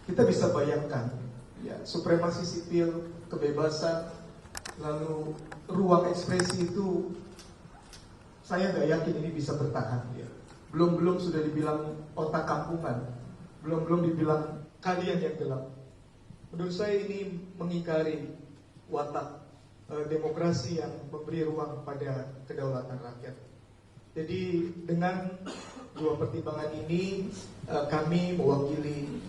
kita bisa bayangkan ya, supremasi sipil, kebebasan, lalu ruang ekspresi itu saya nggak yakin ini bisa bertahan ya. Belum sudah dibilang otak kampungan, belum dibilang kalian yang gelap. Menurut saya ini mengingkari watak demokrasi yang memberi ruang pada kedaulatan rakyat. Jadi dengan dua pertimbangan ini kami mewakili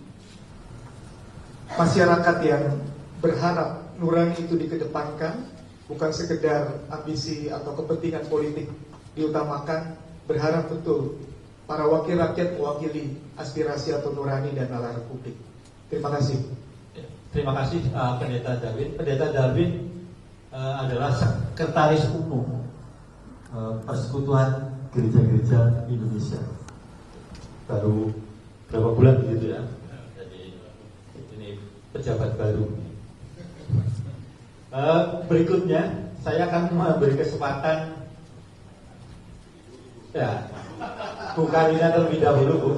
masyarakat yang berharap nurani itu dikedepankan, bukan sekedar ambisi atau kepentingan politik diutamakan, berharap betul para wakil rakyat mewakili aspirasi atau nurani dan nalar publik. Terima kasih. Terima kasih Pendeta Darwin. Pendeta Darwin adalah Sekretaris Umum Persekutuan Gereja-Gereja Indonesia. Baru berapa bulan begitu ya? Jadi ini pejabat baru. Berikutnya saya akan memberi kesempatan ya Bu Karina terlebih dahulu, Bu.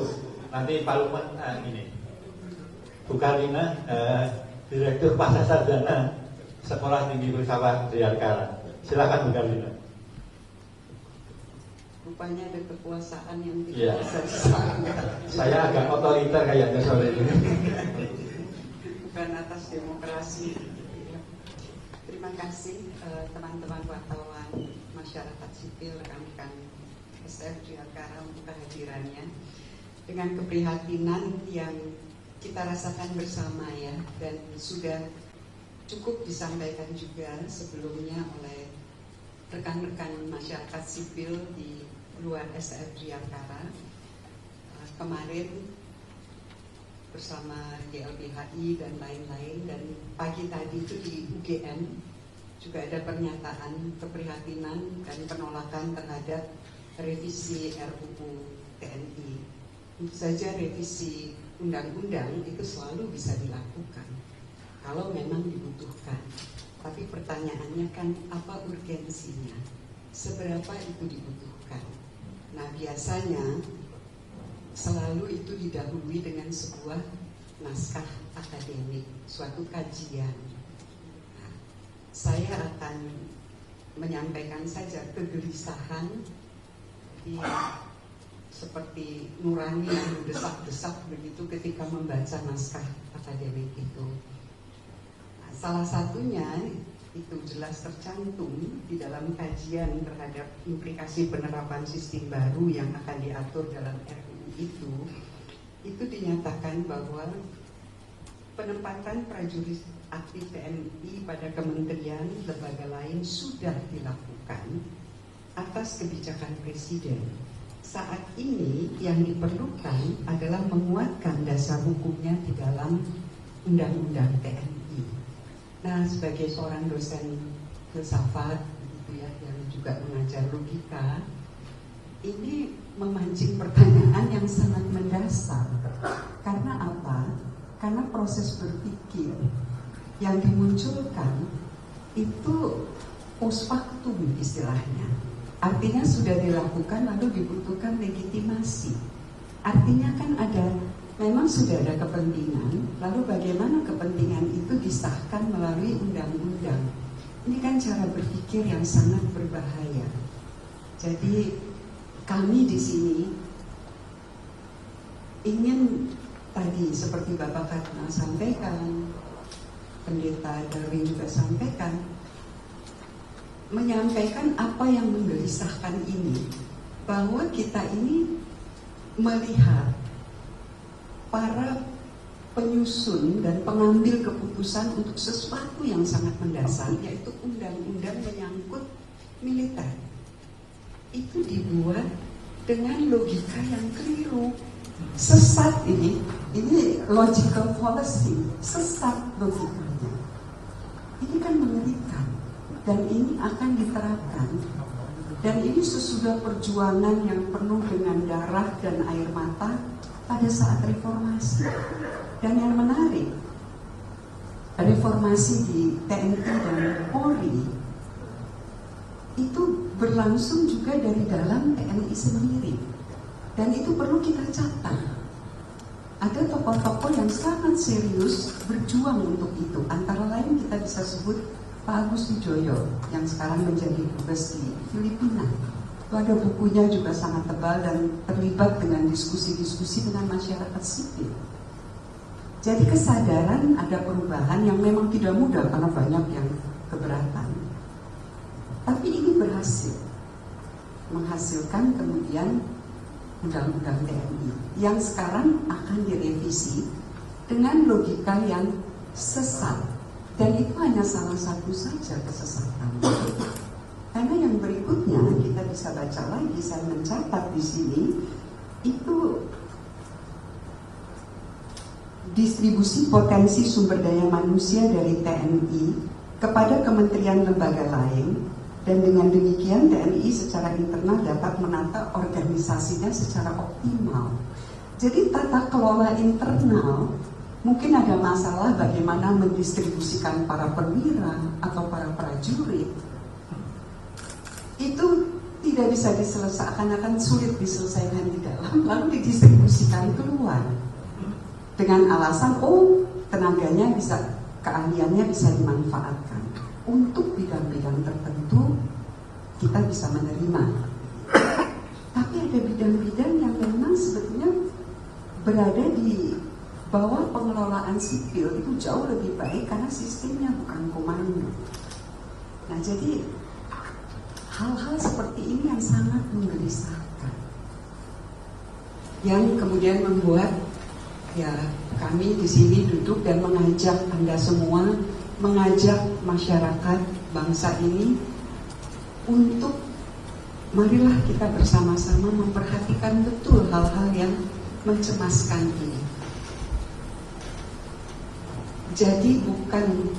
Nanti Pak Lukman ini. Bu Karina, Direktur Pasca Sarjana Sekolah Tinggi Filsafat Bayangkara. Silakan Bu Karina. Rupanya ada kekuasaan yang Ya. tidak bisa disangka. Saya agak otoriter kayaknya sore ini. Bukan atas demokrasi. Terima kasih teman-teman wartawan, masyarakat sipil, rekan-rekan SFJ Ankara untuk kehadirannya. Dengan keprihatinan yang kita rasakan bersama ya, dan sudah cukup disampaikan juga sebelumnya oleh rekan-rekan masyarakat sipil di luar SFJ Ankara. Kemarin bersama GLBHI dan lain-lain, dan pagi tadi itu di UGM juga ada pernyataan keprihatinan dan penolakan terhadap revisi RUU TNI. Tentu saja revisi undang-undang itu selalu bisa dilakukan kalau memang dibutuhkan. Tapi pertanyaannya kan apa urgensinya? Seberapa itu dibutuhkan? Nah, biasanya selalu itu didahului dengan sebuah naskah akademik, suatu kajian. Nah, saya akan menyampaikan saja kegelisahan seperti nurani yang berdesak-desak begitu ketika membaca naskah akademik itu. Nah, salah satunya itu jelas tercantum di dalam kajian terhadap implikasi penerapan sistem baru yang akan diatur dalam RUU itu dinyatakan bahwa penempatan prajurit aktif TNI pada kementerian lembaga lain sudah dilakukan atas kebijakan Presiden. Saat ini yang diperlukan adalah menguatkan dasar hukumnya di dalam Undang-Undang TNI. Nah, sebagai seorang dosen filsafat gitu ya, yang juga mengajar logika, ini memancing pertanyaan yang sangat mendasar. Karena apa? Karena proses berpikir yang dimunculkan itu post factum istilahnya. Artinya sudah dilakukan lalu dibutuhkan legitimasi. Artinya kan memang sudah ada kepentingan, lalu bagaimana kepentingan itu disahkan melalui undang-undang. Ini kan cara berpikir yang sangat berbahaya. Jadi kami di sini ingin tadi seperti Bapak Fatma sampaikan, Pendeta Darwin juga sampaikan, menyampaikan apa yang menggelisahkan ini, bahwa kita ini melihat para penyusun dan pengambil keputusan untuk sesuatu yang sangat mendasar, yaitu undang-undang menyangkut militer, itu dibuat dengan logika yang keliru, sesat. Ini logical policy, sesat logikanya. Ini kan mengerikan. Dan ini akan diterapkan. Dan ini sesudah perjuangan yang penuh dengan darah dan air mata pada saat reformasi. Dan yang menarik, reformasi di TNI dan Polri itu berlangsung juga dari dalam TNI sendiri. Dan itu perlu kita catat. ada tokoh-tokoh yang sangat serius berjuang untuk itu. Antara lain kita bisa sebut Pak Agus Wijoyo yang sekarang menjadi dubes di Filipina. Itu ada bukunya juga sangat tebal dan terlibat dengan diskusi-diskusi dengan masyarakat sipil. Jadi kesadaran ada perubahan yang memang tidak mudah karena banyak yang keberatan. Tapi ini berhasil menghasilkan kemudian undang-undang TNI yang sekarang akan direvisi dengan logika yang sesat, dan itu hanya salah satu saja kesesatan. Karena yang berikutnya kita bisa baca lagi, saya mencatat di sini itu distribusi potensi sumber daya manusia dari TNI kepada kementerian lembaga lain, dan dengan demikian TNI secara internal dapat menata organisasinya secara optimal. Jadi tata kelola internal mungkin ada masalah bagaimana mendistribusikan para perwira atau para prajurit. Itu tidak bisa diselesaikan, akan sulit diselesaikan di dalam, lalu didistribusikan keluar dengan alasan tenaganya bisa, keahliannya bisa dimanfaatkan untuk bidang-bidang tertentu, kita bisa menerima. Tapi ada bidang-bidang yang memang sebetulnya berada di bawah pengelolaan sipil itu jauh lebih baik karena sistemnya bukan komando. Nah, jadi hal-hal seperti ini yang sangat menggelisahkan, yang kemudian membuat ya kami di sini duduk dan mengajak Anda semua, mengajak masyarakat bangsa ini untuk marilah kita bersama-sama memperhatikan betul hal-hal yang mencemaskan ini. Jadi bukan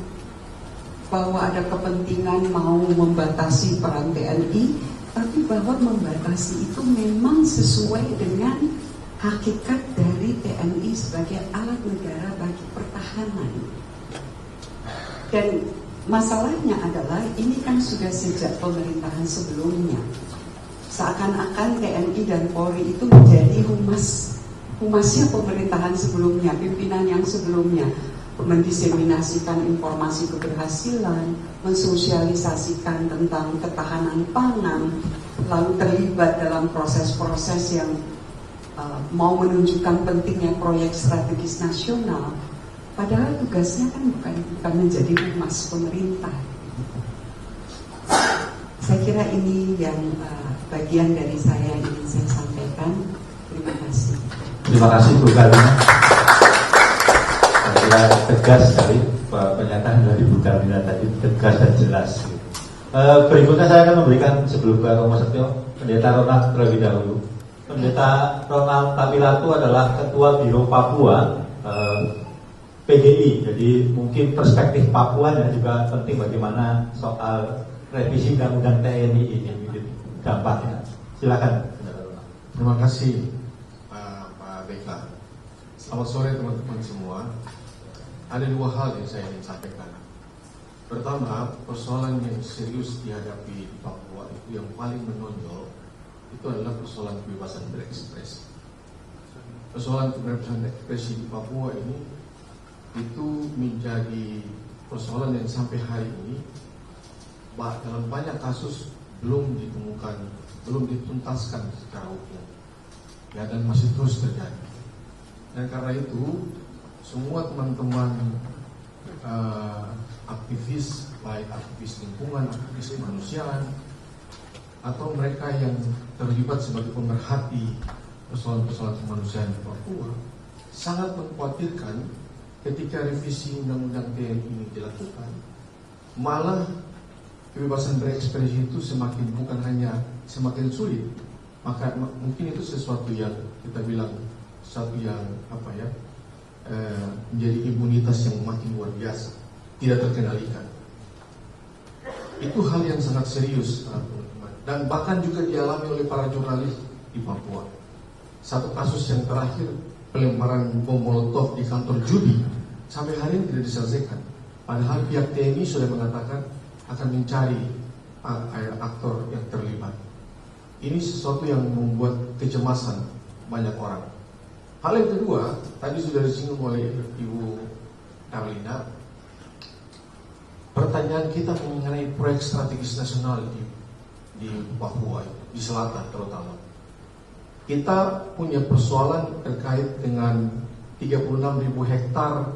bahwa ada kepentingan mau membatasi peran TNI, tapi bahwa membatasi itu memang sesuai dengan hakikat dari TNI sebagai alat negara bagi pertahanan. Dan masalahnya adalah ini kan sudah sejak pemerintahan sebelumnya. Seakan-akan TNI dan Polri itu menjadi humasnya pemerintahan sebelumnya, pimpinan yang sebelumnya, mendiseminasikan informasi keberhasilan, mensosialisasikan tentang ketahanan pangan, lalu terlibat dalam proses-proses yang mau menunjukkan pentingnya proyek strategis nasional, padahal tugasnya kan bukan menjadi humas pemerintah. Saya kira ini yang bagian dari saya yang ingin saya sampaikan. Terima kasih. Terima kasih Bu Karina. Saya kira tegas sekali pernyataan dari Bu Karina tadi, tegas dan jelas. Berikutnya saya akan memberikan, sebelum ke Romo Setio, Pendeta Ronald terlebih dahulu. Pendeta Ronald Tapilatu adalah Ketua Biro Papua PGI, jadi mungkin perspektif Papua dan juga penting bagaimana soal revisi undang-undang TNI ini dampaknya. Silakan. Terima kasih Pak Beka. Selamat sore teman-teman semua. Ada dua hal yang saya ingin sampaikan. Pertama, persoalan yang serius dihadapi di Papua itu yang paling menonjol itu adalah persoalan kebebasan berekspresi. Persoalan kebebasan berekspresi di Papua ini itu menjadi persoalan yang sampai hari ini dalam banyak kasus belum ditemukan, belum dituntaskan secara hukum, ya, dan masih terus terjadi. Dan karena itu semua teman-teman aktivis, baik aktivis lingkungan, aktivis kemanusiaan, atau mereka yang terlibat sebagai pemerhati persoalan-persoalan kemanusiaan di Papua sangat mengkhawatirkan ketika revisi undang-undang TNI ini dilakukan, malah kebebasan berekspresi itu bukan hanya semakin sulit, maka mungkin itu sesuatu yang kita bilang sesuatu yang menjadi imunitas yang makin luar biasa, tidak terkendalikan. Itu hal yang sangat serius, teman-teman, dan bahkan juga dialami oleh para jurnalis di Papua. Satu kasus yang terakhir, pelemparan bom molotov di kantor judi, sampai hari ini tidak diselesaikan. Padahal pihak TNI sudah mengatakan akan mencari aktor yang terlibat. Ini sesuatu yang membuat kecemasan banyak orang. Hal yang kedua, tadi sudah disinggung oleh Ibu Karlina, pertanyaan kita mengenai proyek strategis nasional di Papua, di selatan terutama. Kita punya persoalan terkait dengan 36.000 hektar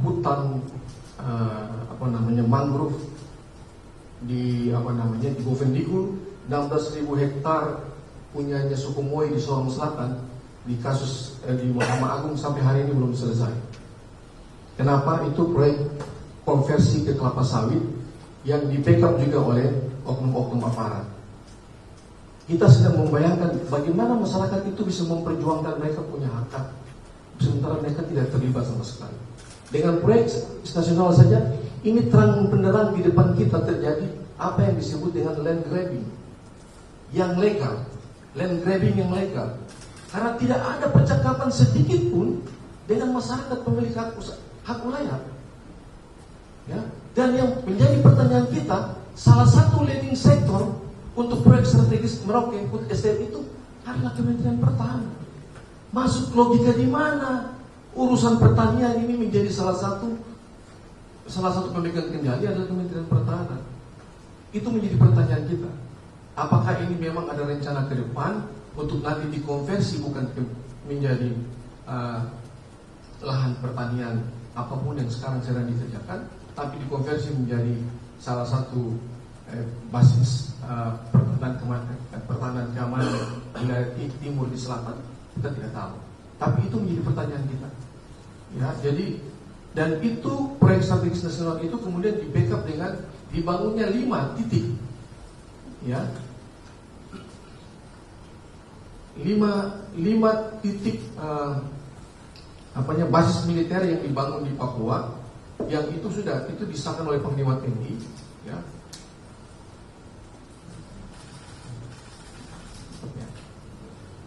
hutan mangrove di di Bovendigul, 16.000 hektar punyanya suku Moi di Sorong Selatan, di kasus di Mahkamah Agung sampai hari ini belum selesai. Kenapa? Itu proyek konversi ke kelapa sawit yang di backup juga oleh oknum-oknum aparat. Kita sedang membayangkan bagaimana masyarakat itu bisa memperjuangkan mereka punya hak, sementara mereka tidak terlibat sama sekali. Dengan proyek nasional saja, ini terang benderang di depan kita terjadi apa yang disebut dengan land grabbing yang legal, land grabbing yang legal. Karena tidak ada percakapan sedikit pun dengan masyarakat pemilik hak wilayah. Ya. Dan yang menjadi pertanyaan kita, salah satu leading sektor untuk proyek strategis Merauke Food Estate itu karena Kementerian Pertahanan. Masuk logika di mana? Urusan pertanian ini menjadi salah satu pemegang kendali adalah Kementerian Pertahanan. Itu menjadi pertanyaan kita. Apakah ini memang ada rencana ke depan untuk nanti dikonversi bukan menjadi lahan pertanian apapun yang sekarang sedang dikerjakan, tapi dikonversi menjadi salah satu basis pertahanan keamanan di timur di selatan, kita tidak tahu. Tapi itu menjadi pertanyaan kita. Ya, jadi dan itu proyek strategis nasional itu kemudian di backup dengan dibangunnya 5 titik, ya, 5 titik basis militer yang dibangun di Papua, yang itu disahkan oleh Panglima TNI, ya.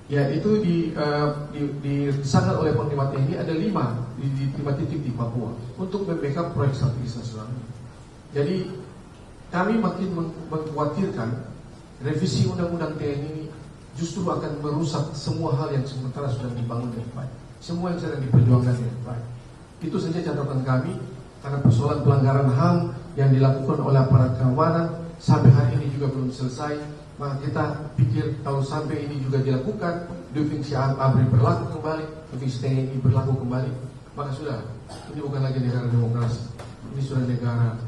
Ya, itu disahkan oleh Panglima TNI ada 5 titik di Papua untuk membackup proyek strategis nasional. Jadi kami makin mengkhawatirkan revisi undang-undang TNI ini justru akan merusak semua hal yang sementara sudah dibangun dengan baik, semua yang sedang diperjuangkan dengan baik. Itu saja catatan kami, karena persoalan pelanggaran HAM yang dilakukan oleh aparat keamanan sampai hari ini juga belum selesai. Maka kita pikir kalau sampai ini juga dilakukan, defungsi ABRI berlaku kembali, defungsi TNI berlaku kembali, maka sudah, ini bukan lagi negara demokrasi, ini sudah negara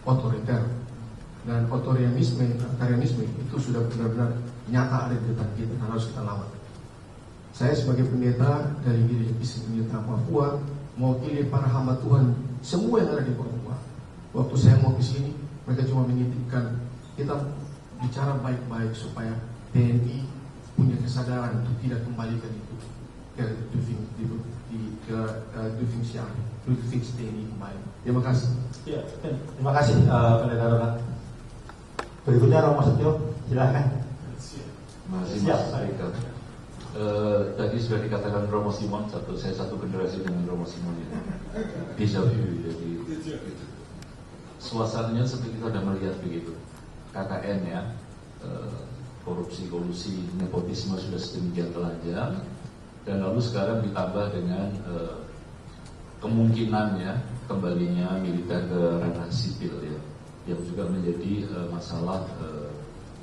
otoriter. Dan otorianisme itu sudah benar-benar nyata ada di depan kita dan harus kita lawan. Saya sebagai pendeta dari Divisi Pendeta Papua mewakili para hamba Tuhan semua yang ada di Papua. Waktu saya mau ke sini, mereka cuma menitipkan kita bicara baik-baik supaya TNI punya kesadaran untuk tidak kembalikan itu ke defungsi TNI kembali. Terima kasih. Ya, terima kasih Pendeta Ronald. Berikutnya Romo Setio, silakan. Masih Mas Arika. Tadi sudah dikatakan Romo Simon, saya satu generasi dengan Romo Simon ya. Déjà vu, jadi suasananya seperti kita sudah melihat begitu. KKN ya, korupsi, kolusi, nepotisme sudah sedemikian telanjang, dan lalu sekarang ditambah dengan kemungkinannya kembalinya militer ke ranah sipil ya, yang juga menjadi masalah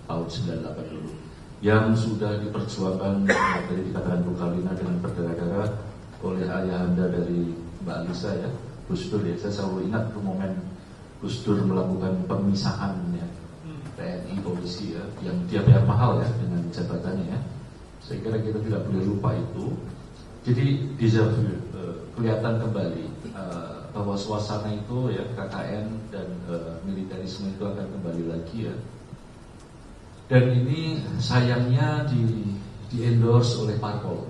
tahun 98 dulu, yang sudah diperjuangkan tadi dikatakan Bu Karlina dengan berdarah-darah oleh ayahanda dari Mbak Alisa ya, Gus Dur ya. Saya selalu ingat tuh momen Gus Dur melakukan pemisahan ya, TNI polisi ya, yang dia bayar mahal ya dengan jabatannya ya. Saya kira kita tidak boleh lupa itu. Jadi déjà vu, kelihatan kembali bahwa suasana itu ya, KKN dan militerisme itu akan kembali lagi ya. Dan ini sayangnya di endorse oleh parpol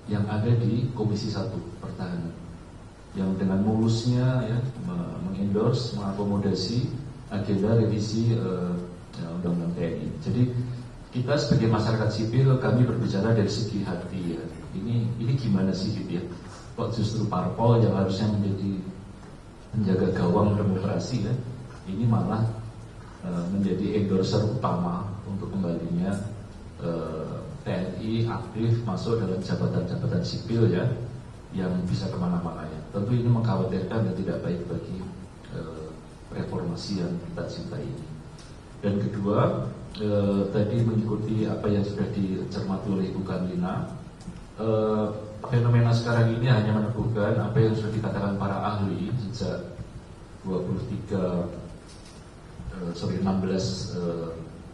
yang ada di Komisi 1 Pertahanan, yang dengan mulusnya ya mengendorse, mengakomodasi agenda revisi undang-undang TNI. Jadi kita sebagai masyarakat sipil, kami berbicara dari segi hati ya. Ini gimana sih gitu ya? Kok justru parpol yang harusnya menjaga gawang demokrasi ya, ini malah menjadi endorser utama untuk kembalinya TNI aktif masuk dalam jabatan-jabatan sipil ya, yang bisa kemana-mana ya. Tentu ini mengkhawatirkan dan tidak baik bagi reformasi yang kita cintai ini. Dan kedua, tadi mengikuti apa yang sudah dicermati oleh Ibu Karlina, fenomena sekarang ini hanya meneguhkan apa yang sudah dikatakan para ahli sejak 16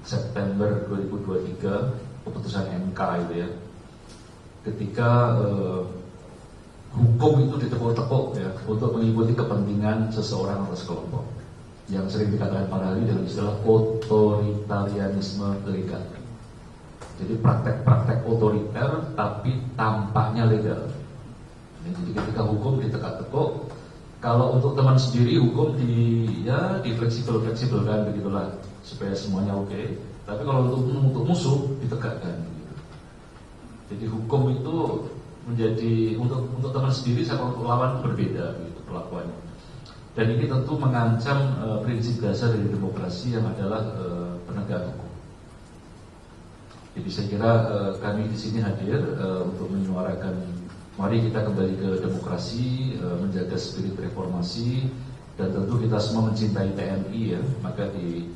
September 2023 keputusan MK itu ya, ketika hukum itu ditekuk-tekuk ya untuk mengikuti kepentingan seseorang atau sekelompok yang sering dikatakan para ahli dalam istilah otoritarianisme legal. Jadi praktek-praktek otoriter tapi tampaknya legal. Jadi ketika hukum ditekuk-tekuk, kalau untuk teman sendiri hukum difleksibelkan begitulah supaya semuanya oke. Tapi kalau untuk musuh ditegakkan gitu. Jadi hukum itu menjadi untuk teman sendiri sama untuk lawan berbeda gitu perlakuannya. Dan ini tentu mengancam prinsip dasar dari demokrasi yang adalah penegakan hukum. Jadi saya kira kami di sini hadir untuk menyuarakan, mari kita kembali ke demokrasi, menjaga spirit reformasi, dan tentu kita semua mencintai TNI ya. Maka di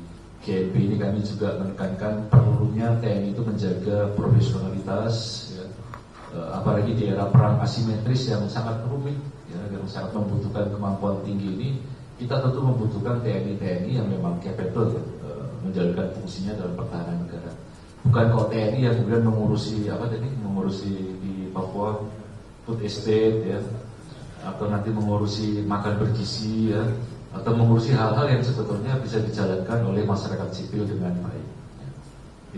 GNB ini kami juga menekankan perlunya TNI itu menjaga profesionalitas, ya. Apalagi di era perang asimetris yang sangat rumit, ya, yang sangat membutuhkan kemampuan tinggi ini. Kita tentu membutuhkan TNI yang memang capable ya, menjalankan fungsinya dalam pertahanan negara. Bukan kalau TNI yang kemudian mengurusi di Papua food estate ya, atau nanti mengurusi makan bergizi ya, atau mengurusi hal-hal yang sebetulnya bisa dijalankan oleh masyarakat sipil dengan baik. Ya.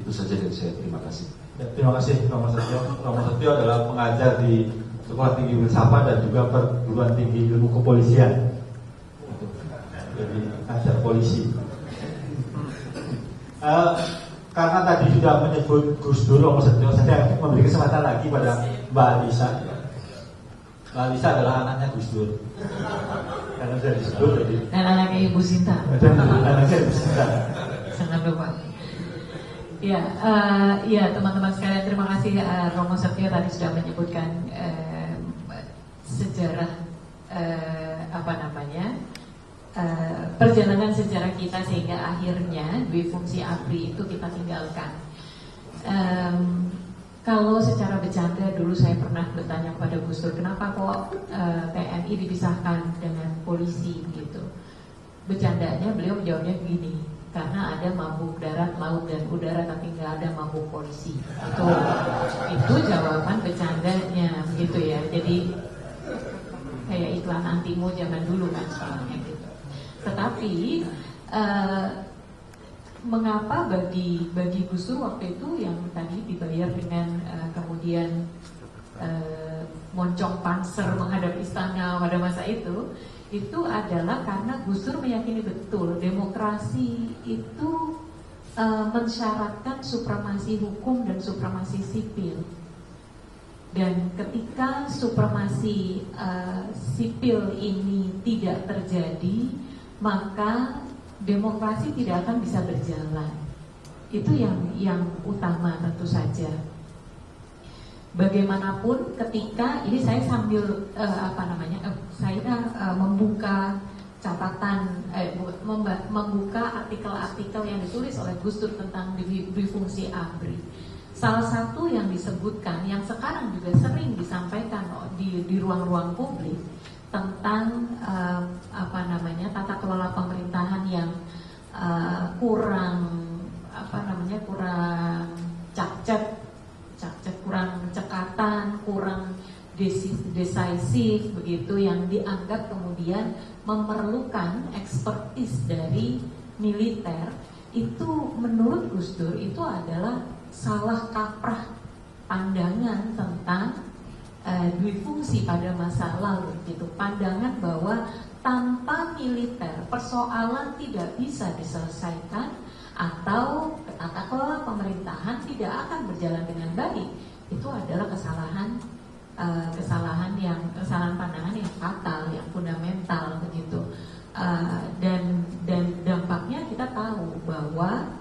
Itu saja dari saya. Terima kasih. Ya, terima kasih Romo Setio. Romo Setio adalah pengajar di Sekolah Tinggi Filsafat dan juga Perguruan Tinggi Ilmu Kepolisian. Jadi pengajar polisi. Karena tadi sudah menyebut Gus Dur, Romo Setio, saya memberi kesempatan lagi pada Mbak Alisa. Mbak Alisa adalah anaknya Gus Dur. Karena sudah disebut jadi. Dan anaknya Ibu Sinta. Dan anaknya Ibu Sinta. Sangat lupa. Ya, teman-teman sekalian, terima kasih Romo Setio tadi sudah menyebutkan sejarah perjalanan sejarah kita sehingga akhirnya dui fungsi ABRI itu kita tinggalkan. Kalau secara bercanda dulu saya pernah bertanya kepada Gus Dur, kenapa kok TNI dipisahkan dengan polisi gitu? Bercandanya beliau menjawabnya begini, karena ada mabuk darat, laut dan udara, tapi nggak ada mabuk polisi. Itu jawaban bercandanya, gitu ya. Jadi kayak iklan antimo zaman dulu kan soalnya gitu. Tetapi mengapa bagi Gus Dur waktu itu yang tadi dibayar dengan kemudian moncong panser menghadap istana pada masa itu adalah karena Gus Dur meyakini betul demokrasi itu mensyaratkan supremasi hukum dan supremasi sipil. Dan ketika supremasi sipil ini tidak terjadi, maka demokrasi tidak akan bisa berjalan. Itu yang utama tentu saja. Bagaimanapun ketika ini saya sambil membuka catatan, membuka artikel-artikel yang ditulis oleh Gus Dur tentang difungsi ABRI. Salah satu yang disebutkan, yang sekarang juga sering disampaikan di ruang-ruang publik tentang tata kelola pemerintahan yang kurang cakcet, kurang cekatan, kurang decisif begitu, yang dianggap kemudian memerlukan ekspertis dari militer. Itu menurut Gus Dur itu adalah salah kaprah pandangan tentang dui fungsi pada masa lalu gitu. Pandangan bahwa tanpa militer persoalan tidak bisa diselesaikan atau tata kelola pemerintahan tidak akan berjalan dengan baik. Itu adalah kesalahan pandangan yang fatal, yang fundamental begitu. Dan dampaknya kita tahu bahwa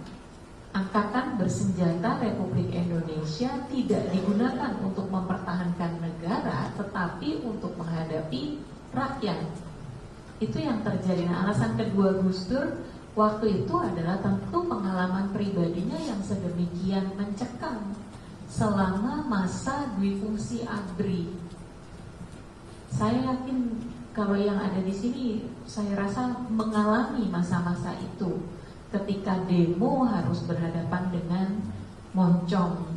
Angkatan Bersenjata Republik Indonesia Indonesia tidak digunakan untuk mempertahankan negara, tetapi untuk menghadapi rakyat. Itu yang terjadi. Nah, alasan kedua Gus Dur waktu itu adalah tentu pengalaman pribadinya yang sedemikian mencekam selama masa duifungsi ABRI. Saya yakin kalau yang ada di sini, saya rasa mengalami masa-masa itu. Ketika demo harus berhadapan dengan moncong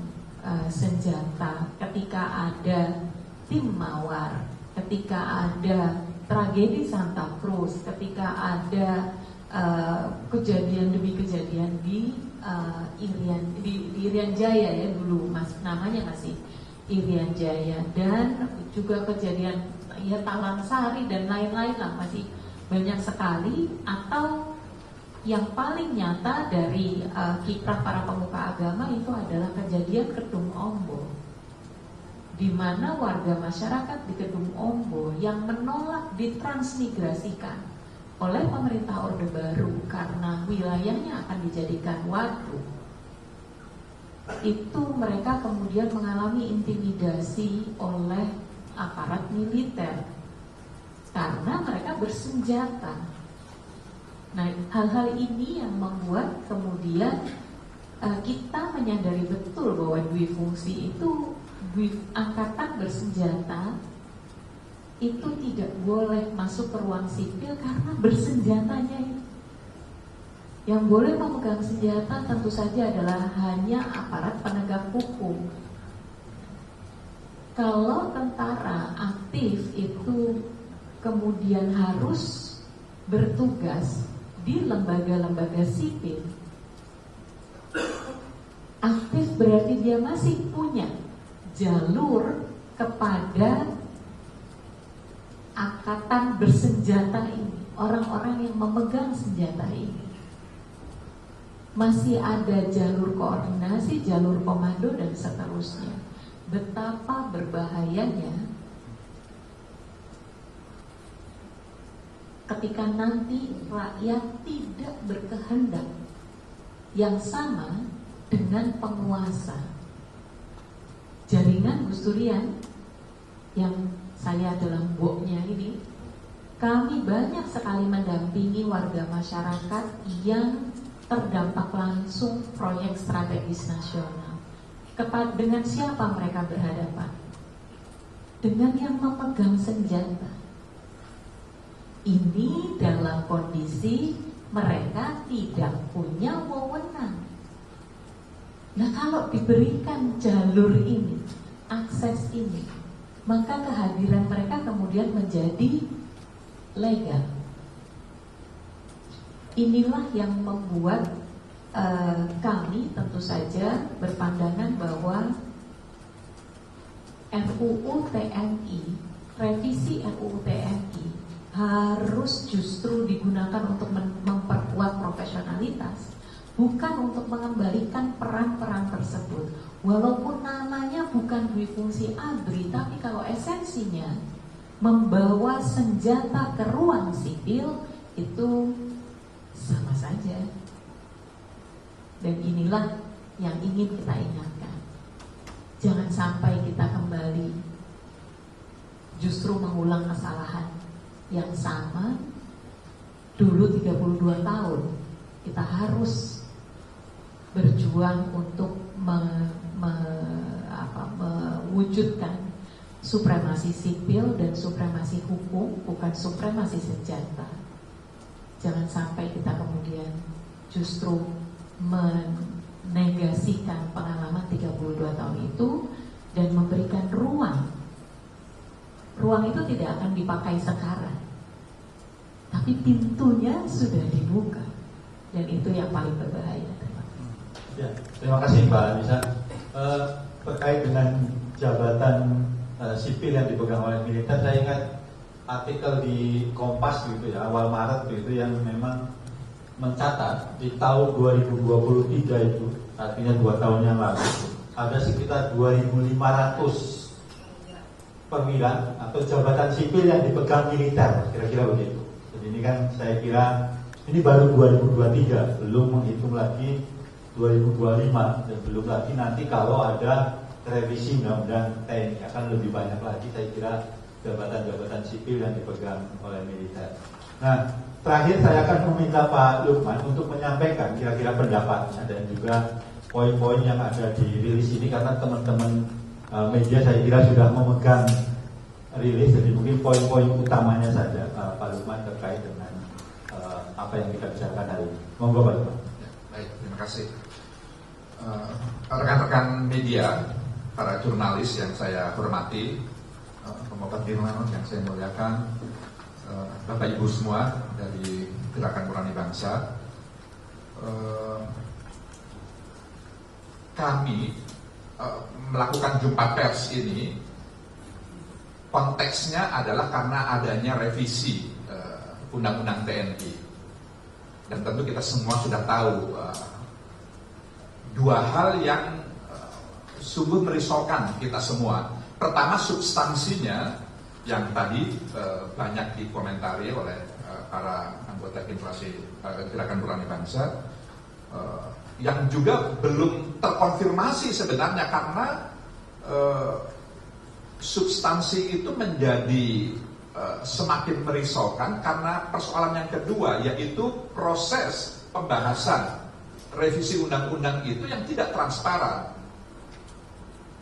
senjata, ketika ada tim mawar, ketika ada tragedi Santa Cruz, ketika ada kejadian demi kejadian di Irian Jaya ya dulu namanya masih Irian Jaya, dan juga kejadian ya Talang Sari dan lain-lain lah, masih banyak sekali. Atau yang paling nyata dari kiprah para pemuka agama itu adalah kejadian Kedung Ombo, di mana warga masyarakat di Kedung Ombo yang menolak ditransmigrasikan oleh pemerintah Orde Baru karena wilayahnya akan dijadikan waduk. Itu mereka kemudian mengalami intimidasi oleh aparat militer karena mereka bersenjata. Nah, hal-hal ini yang membuat kemudian kita menyadari betul bahwa duifungsi itu, angkatan bersenjata itu tidak boleh masuk ke ruang sipil karena bersenjatanya itu. Yang boleh memegang senjata tentu saja adalah hanya aparat penegak hukum. Kalau tentara aktif itu kemudian harus bertugas di lembaga-lembaga sipil, aktif berarti dia masih punya jalur kepada angkatan bersenjata ini, orang-orang yang memegang senjata ini. Masih ada jalur koordinasi, jalur komando, dan seterusnya. Betapa berbahayanya ketika nanti rakyat tidak berkehendak yang sama dengan penguasa. Jaringan Gus Durian yang saya adalah mboknya ini, kami banyak sekali mendampingi warga masyarakat yang terdampak langsung proyek strategis nasional. Dengan siapa mereka berhadapan? Dengan yang memegang senjata. Ini dalam kondisi mereka tidak punya wewenang. Nah, kalau diberikan jalur ini, akses ini, maka kehadiran mereka kemudian menjadi legal. Inilah yang membuat kami tentu saja berpandangan bahwa RUU TNI, revisi RUU TNI harus justru digunakan untuk memperkuat profesionalitas, bukan untuk mengembalikan peran-peran tersebut. Walaupun namanya bukan duifungsi ABRI, tapi kalau esensinya membawa senjata ke ruang sipil, itu sama saja. Dan inilah yang ingin kita ingatkan. Jangan sampai kita kembali justru mengulang kesalahan yang sama. Dulu 32 tahun kita harus berjuang untuk mewujudkan supremasi sipil dan supremasi hukum, bukan supremasi senjata. Jangan sampai kita kemudian justru menegasikan pengalaman 32 tahun itu dan memberikan ruang. Ruang itu tidak akan dipakai sekarang, tapi pintunya sudah dibuka, dan itu yang paling berbahaya. Ya, terima kasih Mbak Anissa. Terkait dengan jabatan sipil yang dipegang oleh militer, saya ingat artikel di Kompas gitu ya, awal Maret gitu, yang memang mencatat di tahun 2023 itu, artinya 2 tahun yang lalu, ada sekitar 2.500 perwira atau jabatan sipil yang dipegang militer, kira-kira begitu. Jadi ini kan saya kira ini baru 2023, belum menghitung lagi 2025 dan belum lagi nanti kalau ada revisi undang-undang TNI akan lebih banyak lagi saya kira jabatan-jabatan sipil yang dipegang oleh militer. Nah, terakhir saya akan meminta Pak Lukman untuk menyampaikan kira-kira pendapatnya dan juga poin-poin yang ada di rilis ini karena teman-teman media saya kira sudah memegang rilis, jadi mungkin poin-poin utamanya saja Pak Lukman terkait dengan apa yang kita bicarakan hari ini. Monggo Pak Lukman. Baik, terima kasih. Rekan-rekan media, para jurnalis yang saya hormati, pemobat Dirman yang saya muliakan, Bapak Ibu semua dari Gerakan Nurani Bangsa, kami melakukan jumpa pers ini konteksnya adalah karena adanya revisi Undang-Undang TNI. Dan tentu kita semua sudah tahu dua hal yang sungguh merisaukan kita semua. Pertama, substansinya yang tadi banyak dikomentari oleh para anggota inflasi Gerakan Nurani Bangsa, yang juga belum terkonfirmasi sebenarnya karena substansi itu menjadi semakin merisaukan karena persoalan yang kedua, yaitu proses pembahasan revisi undang-undang itu yang tidak transparan,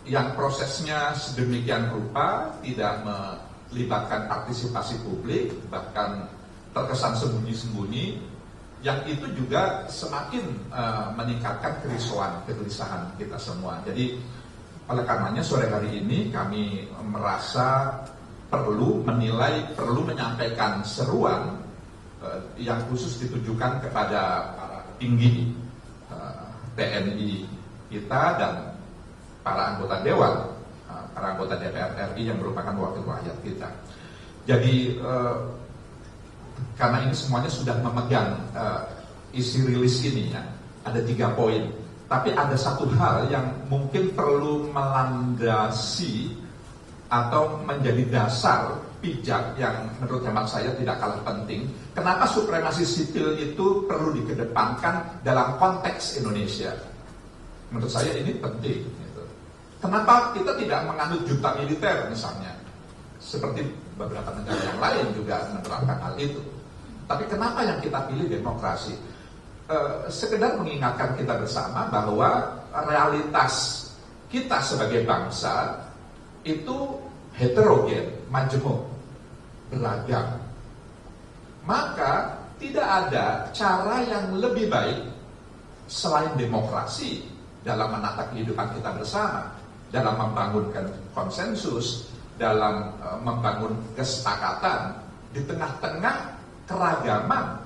yang prosesnya sedemikian rupa tidak melibatkan partisipasi publik, bahkan terkesan sembunyi-sembunyi, yang itu juga semakin meningkatkan kegelisahan kita semua. Jadi oleh karenanya sore hari ini kami merasa perlu menyampaikan seruan yang khusus ditujukan kepada para tinggi TNI kita dan para anggota Dewan, para anggota DPR RI yang merupakan wakil rakyat kita. Jadi karena ini semuanya sudah memegang isi rilis ini ya, ada 3 poin. Tapi ada satu hal yang mungkin perlu melandasi atau menjadi dasar pijak yang menurut hemat saya tidak kalah penting. Kenapa supremasi sipil itu perlu dikedepankan dalam konteks Indonesia? Menurut saya ini penting. Gitu. Kenapa kita tidak menganut junta militer misalnya? Seperti beberapa negara yang lain juga menerapkan hal itu. Tapi kenapa yang kita pilih demokrasi? Sekedar mengingatkan kita bersama bahwa realitas kita sebagai bangsa itu heterogen, majemuk, beragam. Maka tidak ada cara yang lebih baik selain demokrasi dalam menata kehidupan kita bersama, dalam membangunkan konsensus, dalam membangun kesepakatan di tengah-tengah keragaman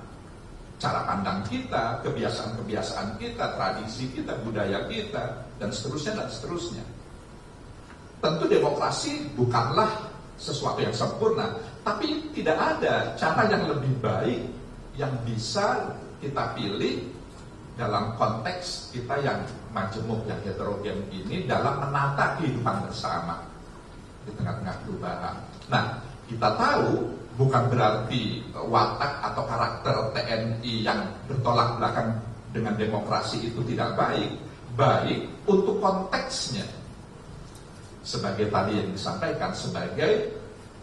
cara pandang kita, kebiasaan-kebiasaan kita, tradisi kita, budaya kita, dan seterusnya dan seterusnya. Tentu demokrasi bukanlah sesuatu yang sempurna, tapi tidak ada cara yang lebih baik yang bisa kita pilih dalam konteks kita yang majemuk, yang heterogen ini dalam menata kehidupan bersama di tengah-tengah perubahan. Nah, kita tahu bukan berarti watak atau karakter TNI yang bertolak belakang dengan demokrasi itu tidak baik. Baik untuk konteksnya. Sebagai tadi yang disampaikan, sebagai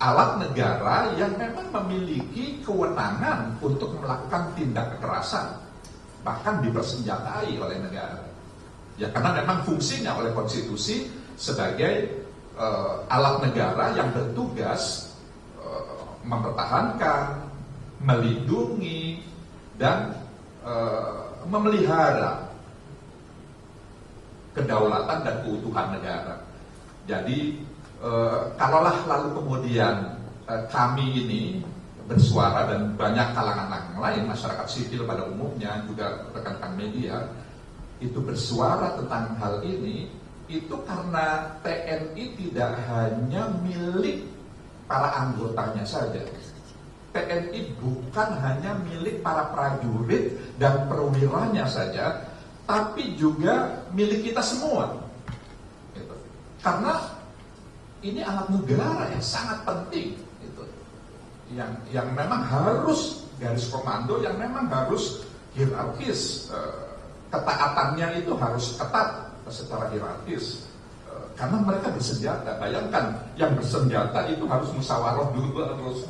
alat negara yang memang memiliki kewenangan untuk melakukan tindak kekerasan, bahkan dipersenjatai oleh negara. Ya karena memang fungsinya oleh konstitusi sebagai alat negara yang bertugas mempertahankan, melindungi, dan memelihara kedaulatan dan keutuhan negara. Jadi kalaulah lalu kemudian kami ini bersuara dan banyak kalangan yang lain, masyarakat sipil pada umumnya, juga rekan-rekan media, itu bersuara tentang hal ini, itu karena TNI tidak hanya milik para anggotanya saja. TNI bukan hanya milik para prajurit dan perwiranya saja, tapi juga milik kita semua. Gitu. Karena ini alat negara yang sangat penting, gitu. Yang memang harus garis komando, yang memang harus hierarkis ketaatannya itu harus ketat secara hierarkis. Karena mereka bersenjata. Bayangkan yang bersenjata itu harus musyawarah dulu, terus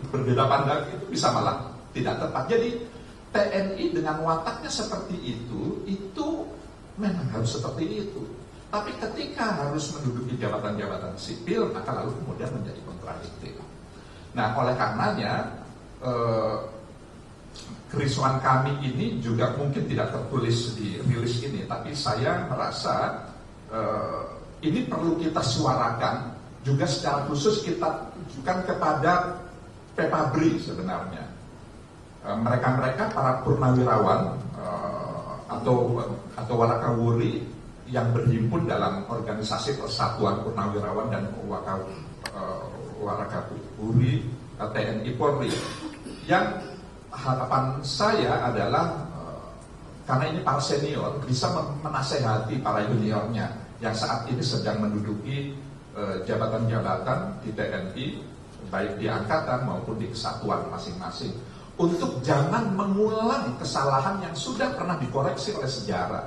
berbeda pandangan, itu bisa malah tidak tepat. Jadi TNI dengan wataknya seperti itu memang harus seperti itu. Tapi ketika harus menduduki jabatan-jabatan sipil, maka lalu kemudian menjadi kontradiktif. Nah, oleh karenanya kerisauan kami ini juga mungkin tidak tertulis di rilis ini, tapi saya merasa ini perlu kita suarakan, juga secara khusus kita tujukan kepada Pepabri sebenarnya. Mereka-mereka para purnawirawan atau warakawuri yang berhimpun dalam organisasi Persatuan Purnawirawan dan Warakawuri TNI Polri, yang harapan saya adalah karena ini para senior bisa menasehati para juniornya yang saat ini sedang menduduki jabatan-jabatan di TNI, baik di angkatan maupun di kesatuan masing-masing, untuk jangan mengulang kesalahan yang sudah pernah dikoreksi oleh sejarah.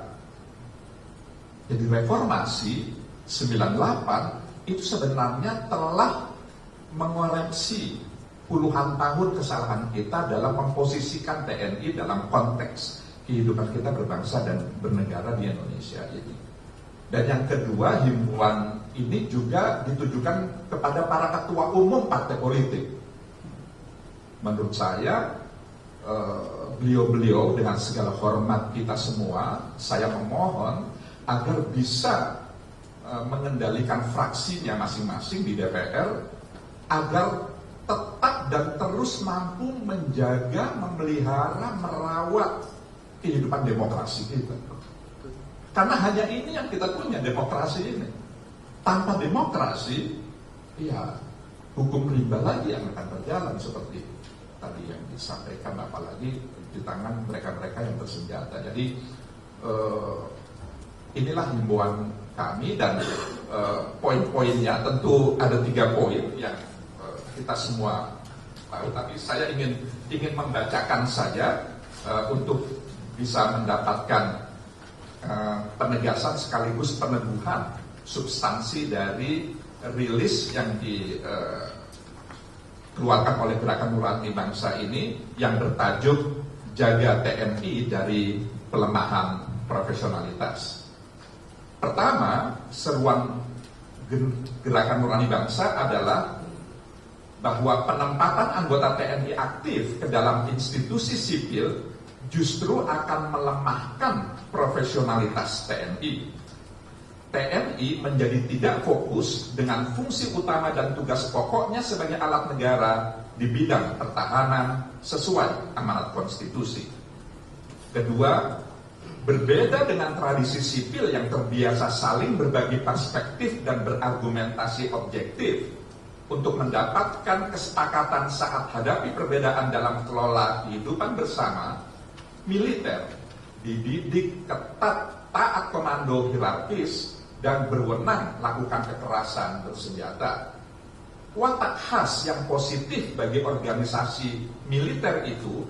Jadi reformasi 98 itu sebenarnya telah mengoreksi puluhan tahun kesalahan kita dalam memposisikan TNI dalam konteks kehidupan kita berbangsa dan bernegara di Indonesia ini. Dan yang kedua, himbauan ini juga ditujukan kepada para ketua umum partai politik. Menurut saya, beliau-beliau dengan segala hormat kita semua, saya memohon agar bisa mengendalikan fraksinya masing-masing di DPR, agar tetap dan terus mampu menjaga, memelihara, merawat kehidupan demokrasi kita. Karena hanya ini yang kita punya, demokrasi ini. Tanpa demokrasi, ya hukum rimba lagi yang akan berjalan seperti tadi yang disampaikan, apalagi di tangan mereka-mereka yang bersenjata. Jadi inilah himbauan kami, dan poin-poinnya tentu ada 3 poin yang kita semua tahu, tapi saya ingin membacakan saja untuk bisa mendapatkan penegasan sekaligus peneguhan substansi dari rilis yang dikeluarkan oleh Gerakan Nurani Bangsa ini, yang bertajuk Jaga TNI dari Pelemahan Profesionalitas. Pertama, seruan Gerakan Nurani Bangsa adalah bahwa penempatan anggota TNI aktif ke dalam institusi sipil justru akan melemahkan profesionalitas TNI. TNI menjadi tidak fokus dengan fungsi utama dan tugas pokoknya sebagai alat negara di bidang pertahanan sesuai amanat konstitusi. Kedua, berbeda dengan tradisi sipil yang terbiasa saling berbagi perspektif dan berargumentasi objektif untuk mendapatkan kesepakatan saat hadapi perbedaan dalam kelola kehidupan bersama, militer dididik ketat, taat komando hierarkis, dan berwenang lakukan kekerasan bersenjata. Watak khas yang positif bagi organisasi militer itu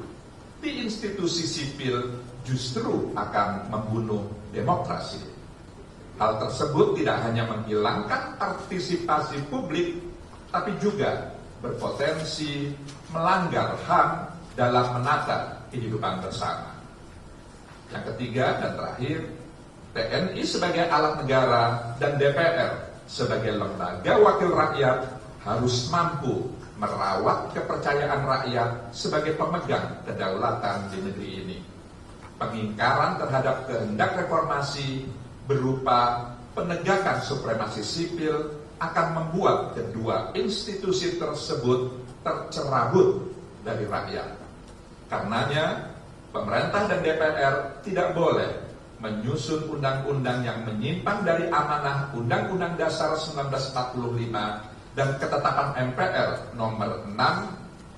di institusi sipil justru akan membunuh demokrasi. Hal tersebut tidak hanya menghilangkan partisipasi publik, tapi juga berpotensi melanggar HAM dalam menata kehidupan bersama. Yang ketiga dan terakhir, TNI sebagai alat negara dan DPR sebagai lembaga wakil rakyat harus mampu merawat kepercayaan rakyat sebagai pemegang kedaulatan di negeri ini. Pengingkaran terhadap kehendak reformasi berupa penegakan supremasi sipil akan membuat kedua institusi tersebut tercerabut dari rakyat. Karenanya, pemerintah dan DPR tidak boleh menyusun undang-undang yang menyimpang dari amanah Undang-Undang Dasar 1945 dan ketetapan MPR nomor 6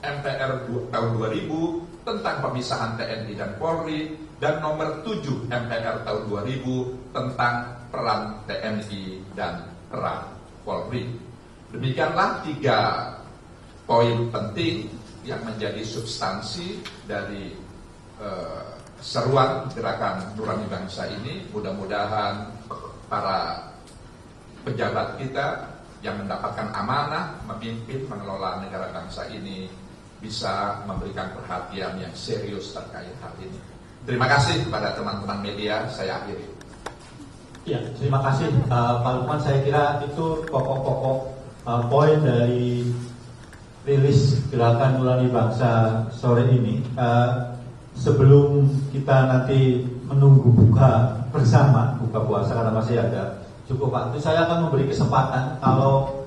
MPR tahun 2000 tentang pemisahan TNI dan Polri, dan nomor 7 MPR tahun 2000 tentang peran TNI dan peran Polri. Demikianlah 3 poin penting yang menjadi substansi dari seruan gerakan Nurani Bangsa ini. Mudah-mudahan para pejabat kita yang mendapatkan amanah memimpin mengelola negara bangsa ini bisa memberikan perhatian yang serius terkait hal ini. Terima kasih kepada teman-teman media, saya akhiri. Ya, terima kasih Pak Lukman. Saya kira itu pokok-pokok poin dari rilis gerakan Nurani Bangsa sore ini. Sebelum kita nanti menunggu buka bersama, buka puasa karena masih ada cukup waktu, saya akan memberi kesempatan kalau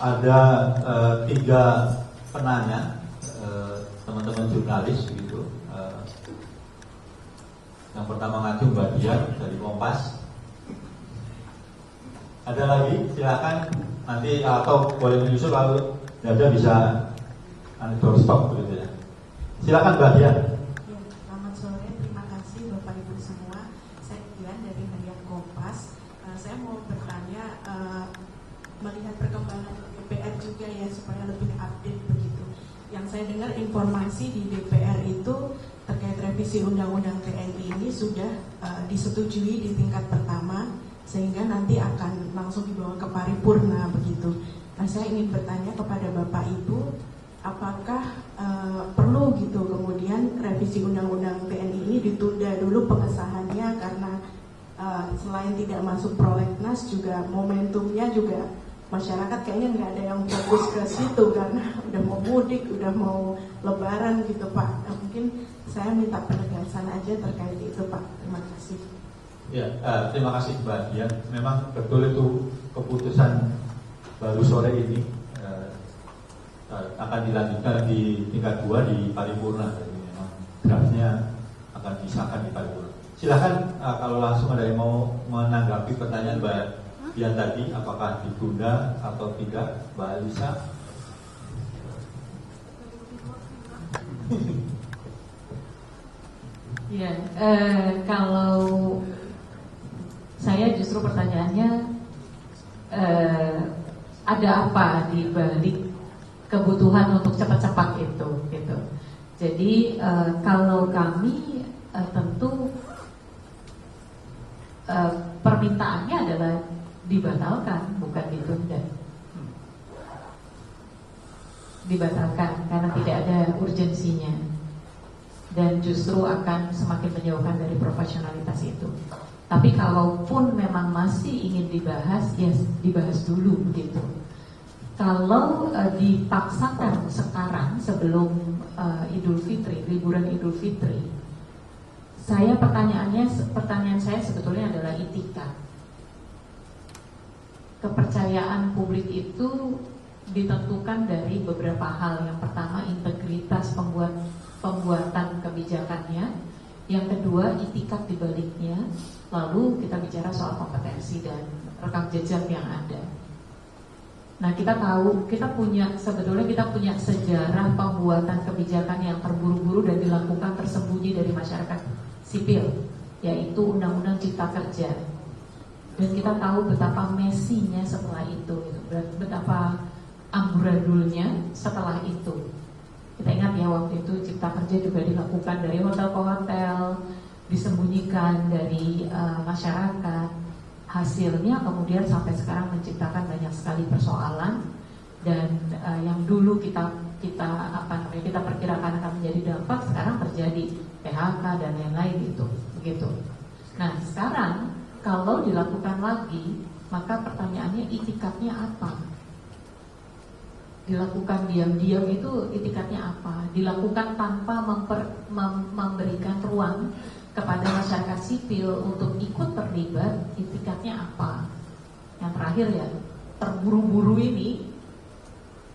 ada 3 penanya, teman-teman jurnalis gitu. Yang pertama ngaju Mbak Dian dari Kompas. Ada lagi? Silakan nanti atau boleh menyusul lalu ada bisa doorstop begitu ya. Silakan Mbak Dian. Ya, selamat sore, terima kasih Bapak Ibu semua. Saya Dian dari Harian Kompas. Saya mau bertanya melihat perkembangan DPR juga ya supaya lebih update begitu. Yang saya dengar informasi di DPR itu terkait revisi Undang-Undang TNI ini sudah disetujui di tingkat pertama sehingga nanti akan langsung dibawa ke paripurna begitu. Nah, saya ingin bertanya kepada Bapak Ibu, apakah perlu gitu kemudian revisi Undang-Undang TNI ini ditunda dulu pengesahannya karena selain tidak masuk prolegnas juga momentumnya juga masyarakat kayaknya nggak ada yang fokus ke situ karena udah mau mudik, udah mau lebaran gitu Pak. Nah, mungkin saya minta penegasan aja terkait itu Pak. Terima kasih. Ya, terima kasih Mbak Dian. Memang betul itu keputusan baru sore ini akan dilanjutkan di tingkat 2 di paripurna. Jadi memang draftnya akan disahkan di paripurna. Silakan kalau langsung ada yang mau menanggapi pertanyaan Mbak Dian tadi, apakah ditunda atau tidak, Mbak Alisa? Ya, kalau saya justru pertanyaannya ada apa di balik kebutuhan untuk cepat-cepat itu, gitu. Jadi kalau kami tentu permintaannya adalah dibatalkan, bukan ditunda. Dibatalkan karena tidak ada urgensinya dan justru akan semakin menjauhkan dari profesionalitas itu. Tapi kalaupun memang masih ingin dibahas, ya dibahas dulu begitu. Kalau dipaksakan sekarang sebelum Idul Fitri, liburan Idul Fitri, pertanyaan saya sebetulnya adalah etika. Kepercayaan publik itu ditentukan dari beberapa hal. Yang pertama, integritas pembuatan kebijakannya. Yang kedua, itikat di baliknya. Lalu kita bicara soal kompetensi dan rekam jejak yang ada. Nah, kita tahu sebetulnya kita punya sejarah pembuatan kebijakan yang terburu-buru dan dilakukan tersembunyi dari masyarakat sipil, yaitu Undang-Undang Cipta Kerja. Dan kita tahu betapa messinya setelah itu, betapa amburadulnya setelah itu. Kita ingat ya waktu itu Cipta Kerja juga dilakukan dari hotel ke hotel, disembunyikan dari masyarakat. Hasilnya kemudian sampai sekarang menciptakan banyak sekali persoalan dan yang dulu kita perkirakan akan menjadi dampak sekarang terjadi PHK dan lain-lain itu, begitu. Nah sekarang kalau dilakukan lagi, maka pertanyaannya itikatnya apa? Dilakukan diam-diam itu itikatnya apa? Dilakukan tanpa memberikan ruang kepada masyarakat sipil untuk ikut terlibat, itikatnya apa? Yang terakhir ya, terburu-buru ini,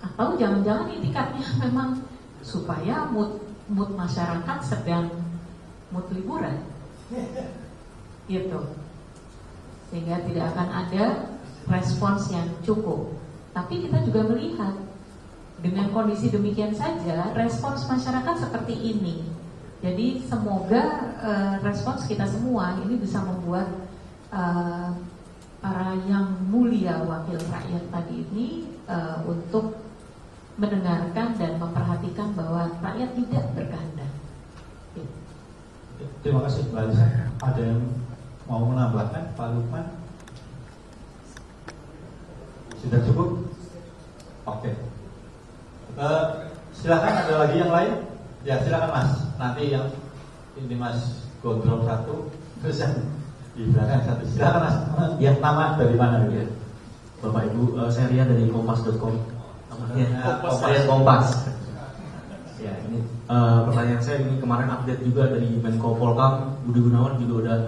atau jangan-jangan itikatnya memang supaya mood masyarakat sedang mood liburan, gitu. Sehingga tidak akan ada respons yang cukup. Tapi kita juga melihat dengan kondisi demikian saja respons masyarakat seperti ini. Jadi semoga respons kita semua ini bisa membuat para yang mulia wakil rakyat tadi ini untuk mendengarkan dan memperhatikan bahwa rakyat tidak berkehendak. Terima terima kasih Mbak Alisa. Ada yang mau menambahkan, Pak Lukman? Sudah cukup? Oke. Silakan, ada lagi yang lain? Ya silakan Mas. Nanti yang ini Mas Gondrong satu, terus yang di belakang satu. Silakan Mas. Yang nama dari mana ya? Bapak Ibu, saya Rian dari kompas.com. Kompas. Kompas. Ya, ini pertanyaan saya ini kemarin update juga dari Menko Polkam Budi Gunawan juga udah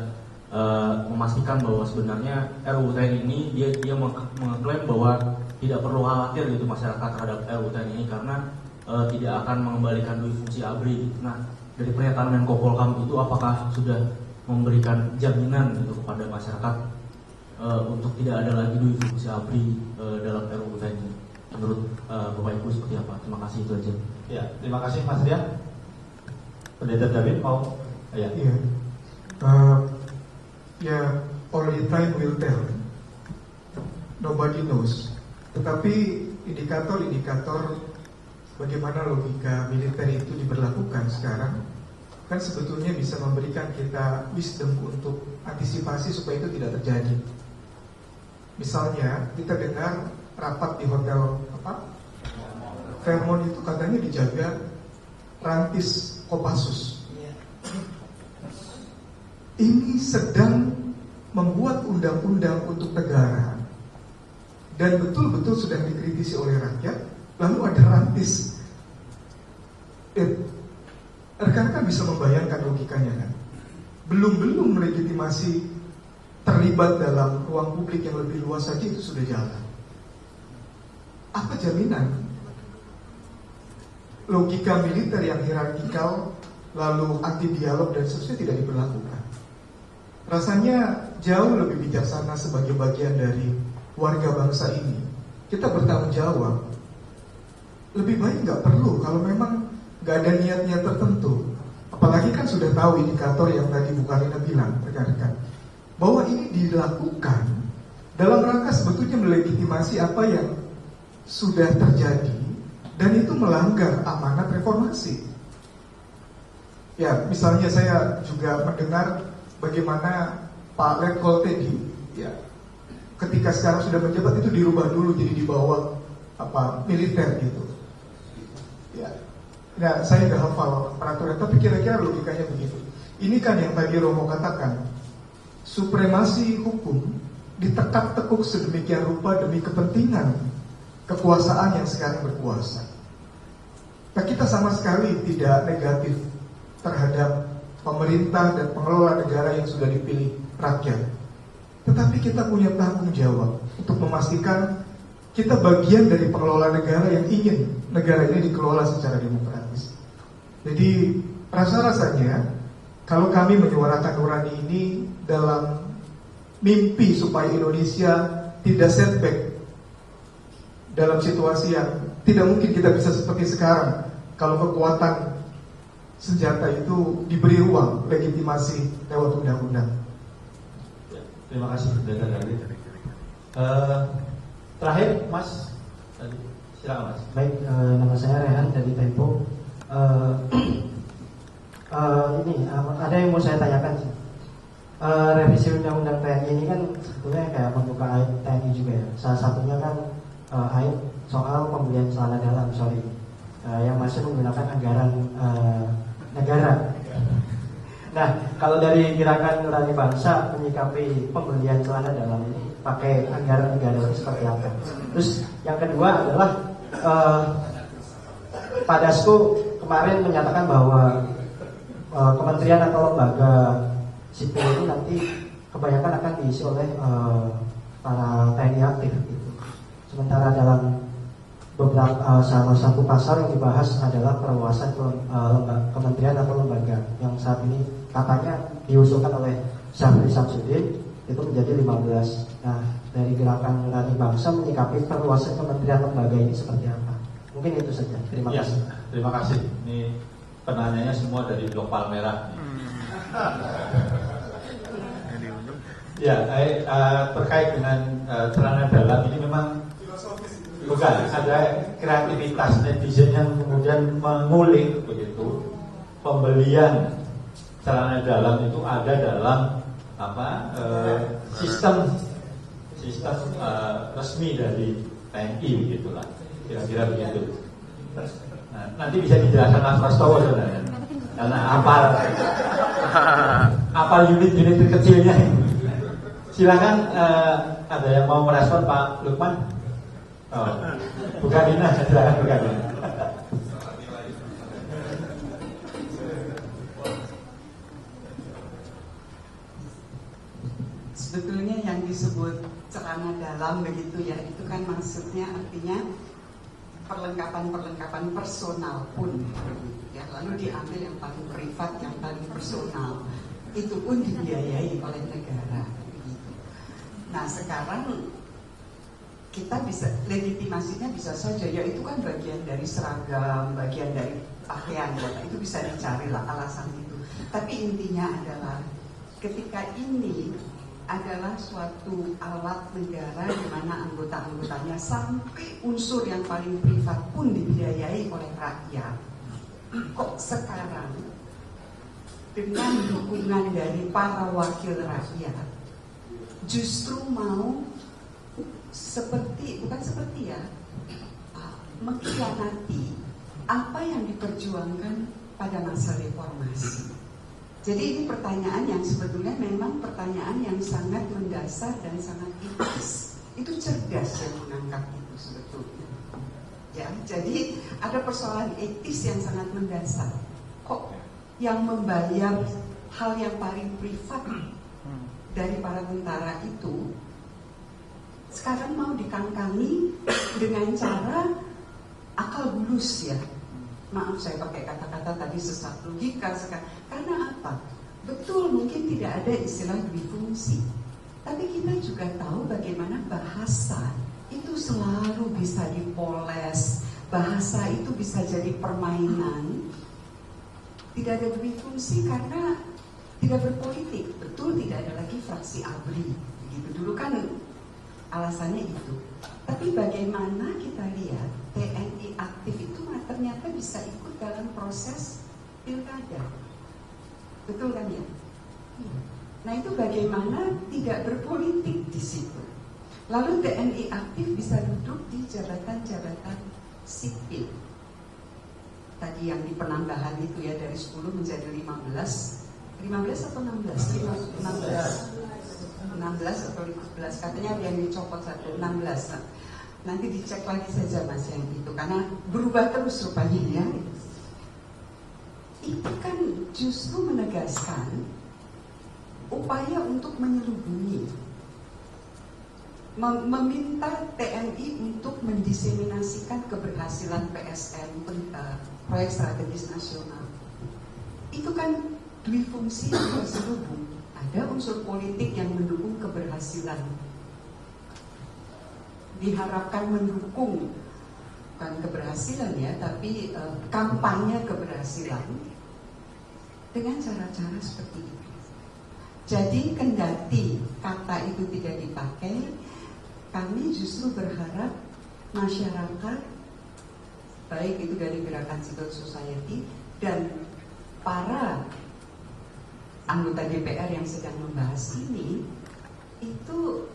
memastikan bahwa sebenarnya RUU TNI ini dia mengklaim bahwa tidak perlu khawatir gitu masyarakat terhadap RUU TNI ini karena tidak akan mengembalikan duit fungsi ABRI. Nah, dari pernyataan Menko Polkam itu apakah sudah memberikan jaminan gitu kepada masyarakat untuk tidak ada lagi duit fungsi ABRI dalam RUU TNI? Menurut Bapak Ibu seperti apa? Terima kasih, itu aja. Ya, terima kasih Mas Rian. Pendeta David mau? Ya. Iya. Ya, only time will tell. Nobody knows. Tetapi indikator-indikator bagaimana logika militer itu diberlakukan sekarang kan sebetulnya bisa memberikan kita wisdom untuk antisipasi supaya itu tidak terjadi. Misalnya kita dengar rapat di hotel Fairmont itu katanya dijaga Rantis Kopassus. Ini sedang membuat undang-undang untuk negara dan betul-betul sedang dikritisi oleh rakyat. Lalu ada Rantis. Rekan-rekan bisa membayangkan logikanya kan? Belum legitimasi terlibat dalam ruang publik yang lebih luas saja itu sudah jalan. Apa jaminan logika militer yang hierarkikal lalu anti dialog dan seterusnya tidak diberlakukan? Rasanya jauh lebih bijaksana sebagai bagian dari warga bangsa ini kita bertanggung jawab. Lebih baik nggak perlu kalau memang nggak ada niat-niat tertentu. Apalagi kan sudah tahu indikator yang tadi Bu Karina bilang, rekan-rekan, bahwa ini dilakukan dalam rangka sebetulnya melegitimasi apa yang sudah terjadi dan itu melanggar amanat reformasi. Ya, misalnya saya juga mendengar bagaimana Pak Letkol Teddy, ya, ketika sekarang sudah menjabat itu dirubah dulu jadi di bawah militer gitu. Ya, nah saya nggak hafal peraturan, tapi kira-kira logikanya begitu. Ini kan yang tadi Romo katakan, supremasi hukum ditekak-tekuk sedemikian rupa demi kepentingan kekuasaan yang sekarang berkuasa. Nah, kita sama sekali tidak negatif terhadap pemerintah dan pengelola negara yang sudah dipilih rakyat. Tetapi kita punya tanggung jawab untuk memastikan kita bagian dari pengelola negara yang ingin negara ini dikelola secara demokratis. Jadi rasa-rasanya kalau kami menyuarakan nurani ini dalam mimpi supaya Indonesia tidak setback dalam situasi yang tidak mungkin kita bisa seperti sekarang kalau kekuatan senjata itu diberi ruang legitimasi lewat undang-undang. Ya, terima kasih Pendeta David. Terakhir Mas, silakan Mas. Baik, nama saya Rehan dari Tempo. Ini ada yang mau saya tanyakan sih. Revisi undang-undang TNI ini kan sebetulnya kayak membuka aib TNI juga ya. Salah satunya kan aib soal pembelian celana dalam, yang masih menggunakan anggaran negara. Nah, kalau dari gerakan Nurani Bangsa menyikapi pembelian celana dalam ini pakai anggaran negara itu seperti apa? Terus yang kedua adalah Pak Dasko kemarin menyatakan bahwa kementerian atau lembaga sipil itu nanti kebanyakan akan diisi oleh para TNI aktif gitu. Sementara dalam beberapa salah satu pasal yang dibahas adalah perluasan kementerian atau lembaga yang saat ini katanya diusulkan oleh Syafri Samsudin itu menjadi 15. Nah, dari gerakan Nurani Bangsa menyikapi perluasan kementerian lembaga ini seperti apa? Mungkin itu saja. Terima kasih. Terima kasih. Ini penanyanya semua dari Blok Palmerah. Ya, terkait dengan celana dalam ini memang bukan ada kreativitas netizen yang kemudian mengulik begitu pembelian celana dalam itu ada dalam sistem resmi dari TNI begitulah, kira-kira begitu. Nah, nanti bisa dijelaskan Mas Prastowo sebenarnya, karena apal unit-unit kecilnya. Silakan, ada yang mau merespon Pak Lukman? Oh, bukan Dina, silakan bukan Dina. Sebetulnya yang disebut celana dalam begitu ya, itu kan maksudnya artinya perlengkapan personal pun ya, lalu diambil yang paling privat, yang paling personal, itu pun dibiayai oleh negara begitu. Nah sekarang kita bisa, legitimasinya bisa saja ya itu kan bagian dari seragam, bagian dari pakaian ya, itu bisa dicari lah alasan itu. Tapi intinya adalah ketika ini adalah suatu alat negara di mana anggota-anggotanya sampai unsur yang paling privat pun dibiayai oleh rakyat. Kok sekarang dengan dukungan dari para wakil rakyat justru mau mengkhianati apa yang diperjuangkan pada masa reformasi. Jadi ini pertanyaan yang sebetulnya memang pertanyaan yang sangat mendasar dan sangat etis. Itu cerdas yang mengangkat itu sebetulnya. Ya, jadi ada persoalan etis yang sangat mendasar. Kok yang membayar hal yang paling privat dari para tentara itu sekarang mau dikangkangi dengan cara akal bulus ya. Maaf saya pakai kata-kata tadi sesat logika sekarang. Karena apa? Betul mungkin tidak ada istilah dwifungsi, tapi kita juga tahu bagaimana bahasa itu selalu bisa dipoles, bahasa itu bisa jadi permainan. Tidak ada dwifungsi karena tidak berpolitik. Betul tidak ada lagi fraksi ABRI. Begitu dulu kan alasannya itu. Tapi bagaimana kita lihat TNI aktif itu ternyata bisa ikut dalam proses pilkada. Betul kan ya? Nah itu bagaimana tidak berpolitik di situ. Lalu TNI aktif bisa duduk di jabatan-jabatan sipil. Tadi yang di penambahan itu ya dari 10 menjadi 15 atau 16? 16 atau 15, katanya ada yang dicopot 16. Nanti dicek lagi saja mas yang itu, karena berubah terus rupanya ya. Itu kan justru menegaskan upaya untuk menyelubungi, meminta TNI untuk mendiseminasikan keberhasilan PSN, proyek strategis nasional. Itu kan dwifungsi yang terselubung. Ada unsur politik yang mendukung keberhasilan, diharapkan mendukung bukan keberhasilan ya, tapi kampanye keberhasilan dengan cara-cara seperti itu. Jadi kendati kata itu tidak dipakai, kami justru berharap masyarakat, baik itu dari gerakan civil society dan para anggota DPR yang sedang membahas ini, itu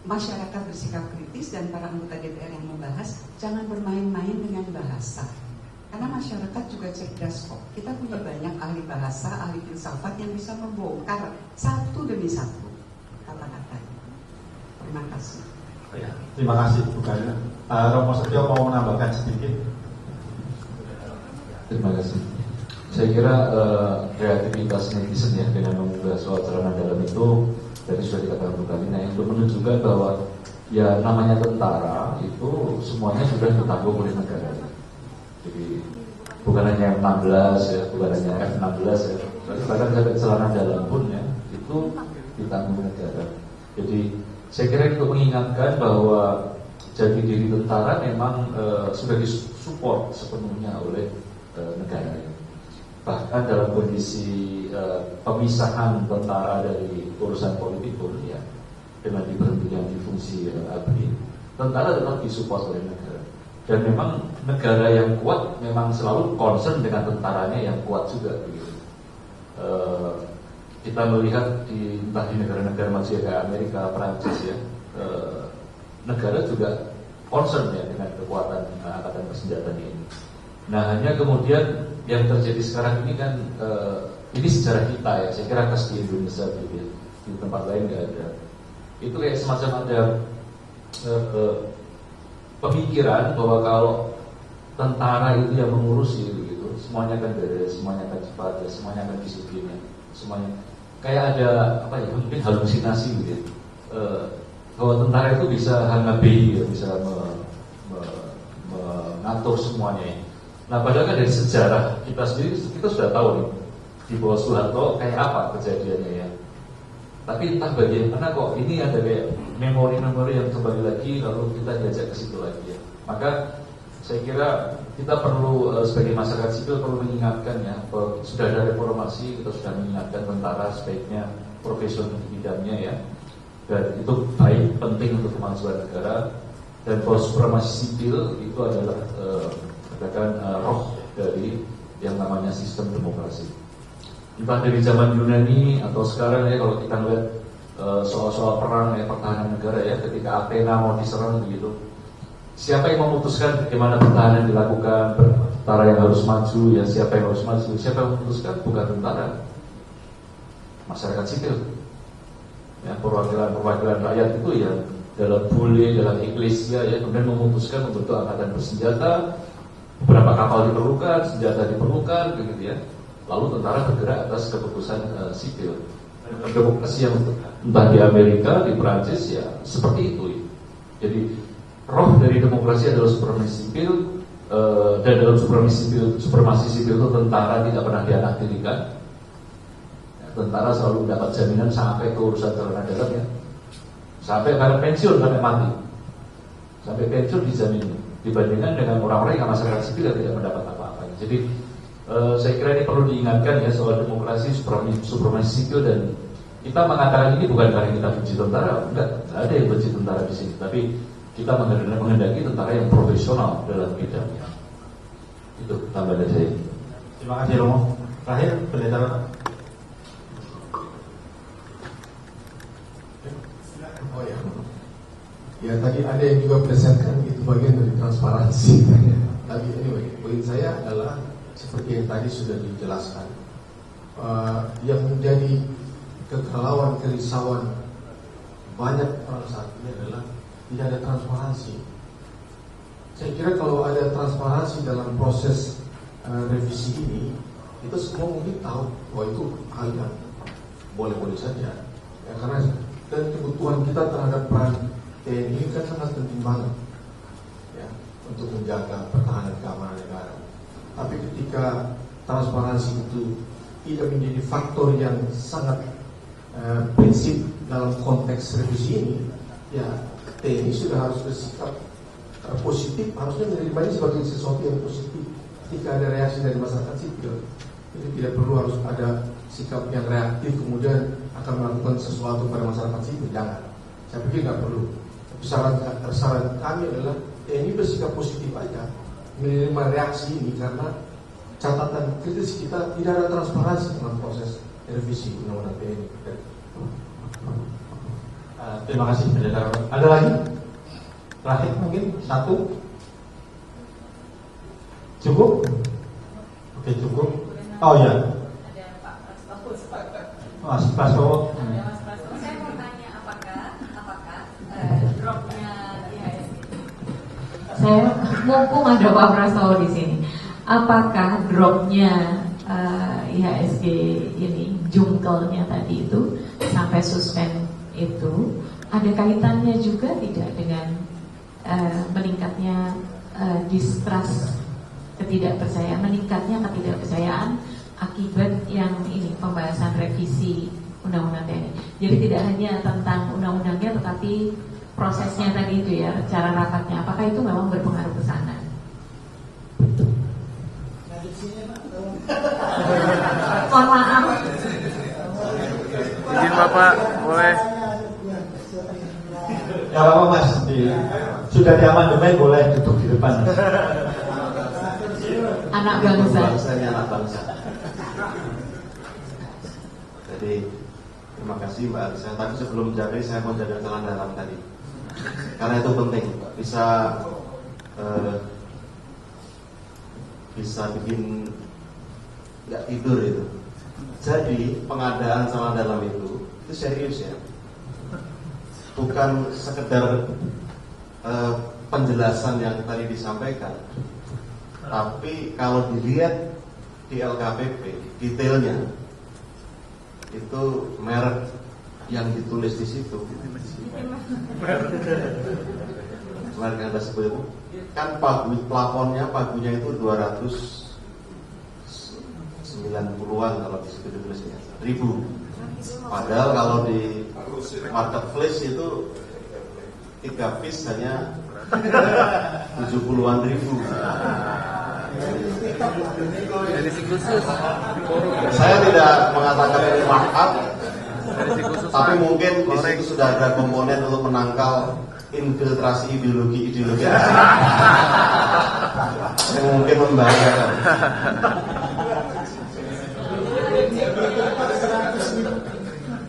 masyarakat bersikap kritis dan para anggota DPR yang membahas jangan bermain-main dengan bahasa. Karena masyarakat juga cerdas kok. Kita punya banyak ahli bahasa, ahli filsafat yang bisa membongkar satu demi satu kata-katanya. Terima kasih. Ya, terima kasih Bu Karina. Romo Setio mau menambahkan sedikit. Terima kasih. Saya kira kreativitas netizen ya dengan mengunggah soal celana dalam itu dari sudah dikatakan Bu Karina yang menunjukkan bahwa ya namanya tentara itu semuanya sudah ditanggung oleh negara. Jadi bukan hanya F-16 ya, bukan hanya F-16 ya, bahkan sampai celana dalam pun ya itu ditanggung negara. Jadi saya kira untuk mengingatkan bahwa jati diri tentara memang sudah disupport sepenuhnya oleh negara. Bahkan dalam kondisi pemisahan tentara dari urusan politik pun ya, dengan diberhentikan di fungsi ABRI, tentara tetap disupport oleh negara. Dan memang negara yang kuat memang selalu concern dengan tentaranya yang kuat juga begitu. kita melihat entah di negara-negara maju kayak Amerika, Prancis ya, negara juga concern ya dengan kekuatan angkatan bersenjata ini. Nah, hanya kemudian yang terjadi sekarang ini kan ini sejarah kita ya, saya kira khas di Indonesia gitu ya. Di tempat lain nggak ada. Itu kayak semacam ada pemikiran bahwa kalau tentara itu yang mengurusi gitu, semuanya akan beres, semuanya akan cepat, ya, semuanya akan disiplin, ya, semuanya kayak ada apa ya, mungkin halusinasi gitu ya. Bahwa tentara itu bisa hangabi, ya, bisa mengatur semuanya. Ya. Nah, padahal kan dari sejarah kita sendiri kita sudah tahu nih di bawah Soeharto kayak apa kejadiannya ya. Tapi entah bagaimana kok ini ada kayak memori-memori yang kembali lagi lalu kita diajak ke situ lagi ya. Maka saya kira kita perlu sebagai masyarakat sipil perlu mengingatkan ya, sudah ada reformasi, kita sudah mengingatkan tentara sebaiknya profesional di bidangnya ya. Dan itu baik, penting untuk kemajuan negara. Dan bahwa supremasi sipil itu adalah katakan roh dari yang namanya sistem demokrasi. Entah dari zaman Yunani atau sekarang ya, kalau kita melihat soal-soal perang ya, pertahanan negara ya, ketika Athena mau diserang begitu, siapa yang memutuskan bagaimana pertahanan dilakukan, tentara yang harus maju ya, siapa yang harus maju, siapa yang memutuskan? Bukan tentara, masyarakat sipil ya, perwakilan rakyat itu ya dalam bule, dalam eklesia ya, kemudian memutuskan membentuk angkatan bersenjata, beberapa kapal diperlukan, senjata diperlukan begitu ya. Lalu tentara bergerak atas keputusan sipil. Demokrasi yang entah di Amerika, di Prancis ya seperti itu. Ya. Jadi roh dari demokrasi adalah supremasi sipil, dan dalam supremasi sipil itu tentara tidak pernah dianaktirikan. Ya, tentara selalu mendapat jaminan sampai ke urusan celana dalam ya, sampai karena pensiun, sampai mati, sampai pensiun dijamin. Dibandingkan dengan orang-orang yang masyarakat sipil yang tidak mendapat apa-apa. Jadi saya kira ini perlu diingatkan ya soal demokrasi, supremasi sipil, dan kita mengatakan ini bukan karena kita benci tentara, enggak ada yang benci tentara di sini, tapi kita menghendaki tentara yang profesional dalam bidangnya. Itu tambahan dari saya. Terima kasih Romo. Terakhir Pendeta. Oh ya. Ya tadi ada yang juga presentkan itu bagian dari transparansi. Tapi anyway, poin saya adalah seperti yang tadi sudah dijelaskan, yang menjadi kegalauan, kerisauan banyak orang saat ini adalah tidak ada transparansi. Saya kira kalau ada transparansi dalam proses revisi ini, kita semua mungkin tahu bahwa itu hal yang boleh-boleh saja. Ya, karena dan kebutuhan kita terhadap peran TNI kan sangat penting banget ya, untuk menjaga pertahanan keamanan negara. Tapi ketika transparansi itu tidak menjadi faktor yang sangat prinsip dalam konteks revisi ini, ya TNI sudah harus bersikap positif, harusnya menerimanya sebagai sesuatu yang positif. Ketika ada reaksi dari masyarakat sipil, itu tidak perlu harus ada sikap yang reaktif kemudian akan melakukan sesuatu pada masyarakat sipil, jangan. Saya pikir nggak perlu. Tapi saran kami adalah TNI bersikap positif aja menerima reaksi ini, karena catatan kritis kita tidak ada transparansi dalam proses revisi undang-undang TNI. Terima kasih Pendeta. Ada lagi? Terakhir mungkin satu. Cukup? Oke cukup. Oh ya. Ada Pak Prastowo. Mas Prastowo. Mas Prastowo, saya mau tanya apakah dropnya IHSG. Saya mumpung ada Pak Prastowo di sini, apakah dropnya IHSG ini, jungkelnya tadi itu sampai suspend itu ada kaitannya juga tidak dengan meningkatnya distrust, meningkatnya ketidakpercayaan akibat yang ini pembahasan revisi undang-undang TNI. Jadi tidak hanya tentang undang-undangnya, tetapi prosesnya tadi itu ya, cara rapatnya. Apakah itu memang berpengaruh ke sana? Mohon maaf. Izin Bapak, boleh. Ya apa Mas, sudah diamandemen boleh duduk di depan. Anak bangsa. Anak bangsa. Jadi terima kasih Mbak Alisa. Tapi sebelum jadi saya mau jaga jalan dalam tadi, karena itu penting, bisa bikin nggak tidur itu. Jadi pengadaan celana dalam itu serius ya, bukan sekedar penjelasan yang tadi disampaikan, tapi kalau dilihat di LKPP detailnya itu merek yang ditulis di situ, merek yang ada sebut itu kan plafonnya pagunya itu 290-an kalau di situ ditulisnya 1000. Padahal kalau di marketplace itu 3 piece hanya 70-an ribu. Saya tidak mengatakan ini markup, tapi mungkin di situ sudah ada komponen untuk menangkal infiltrasi ideologi yang mungkin membahayakan.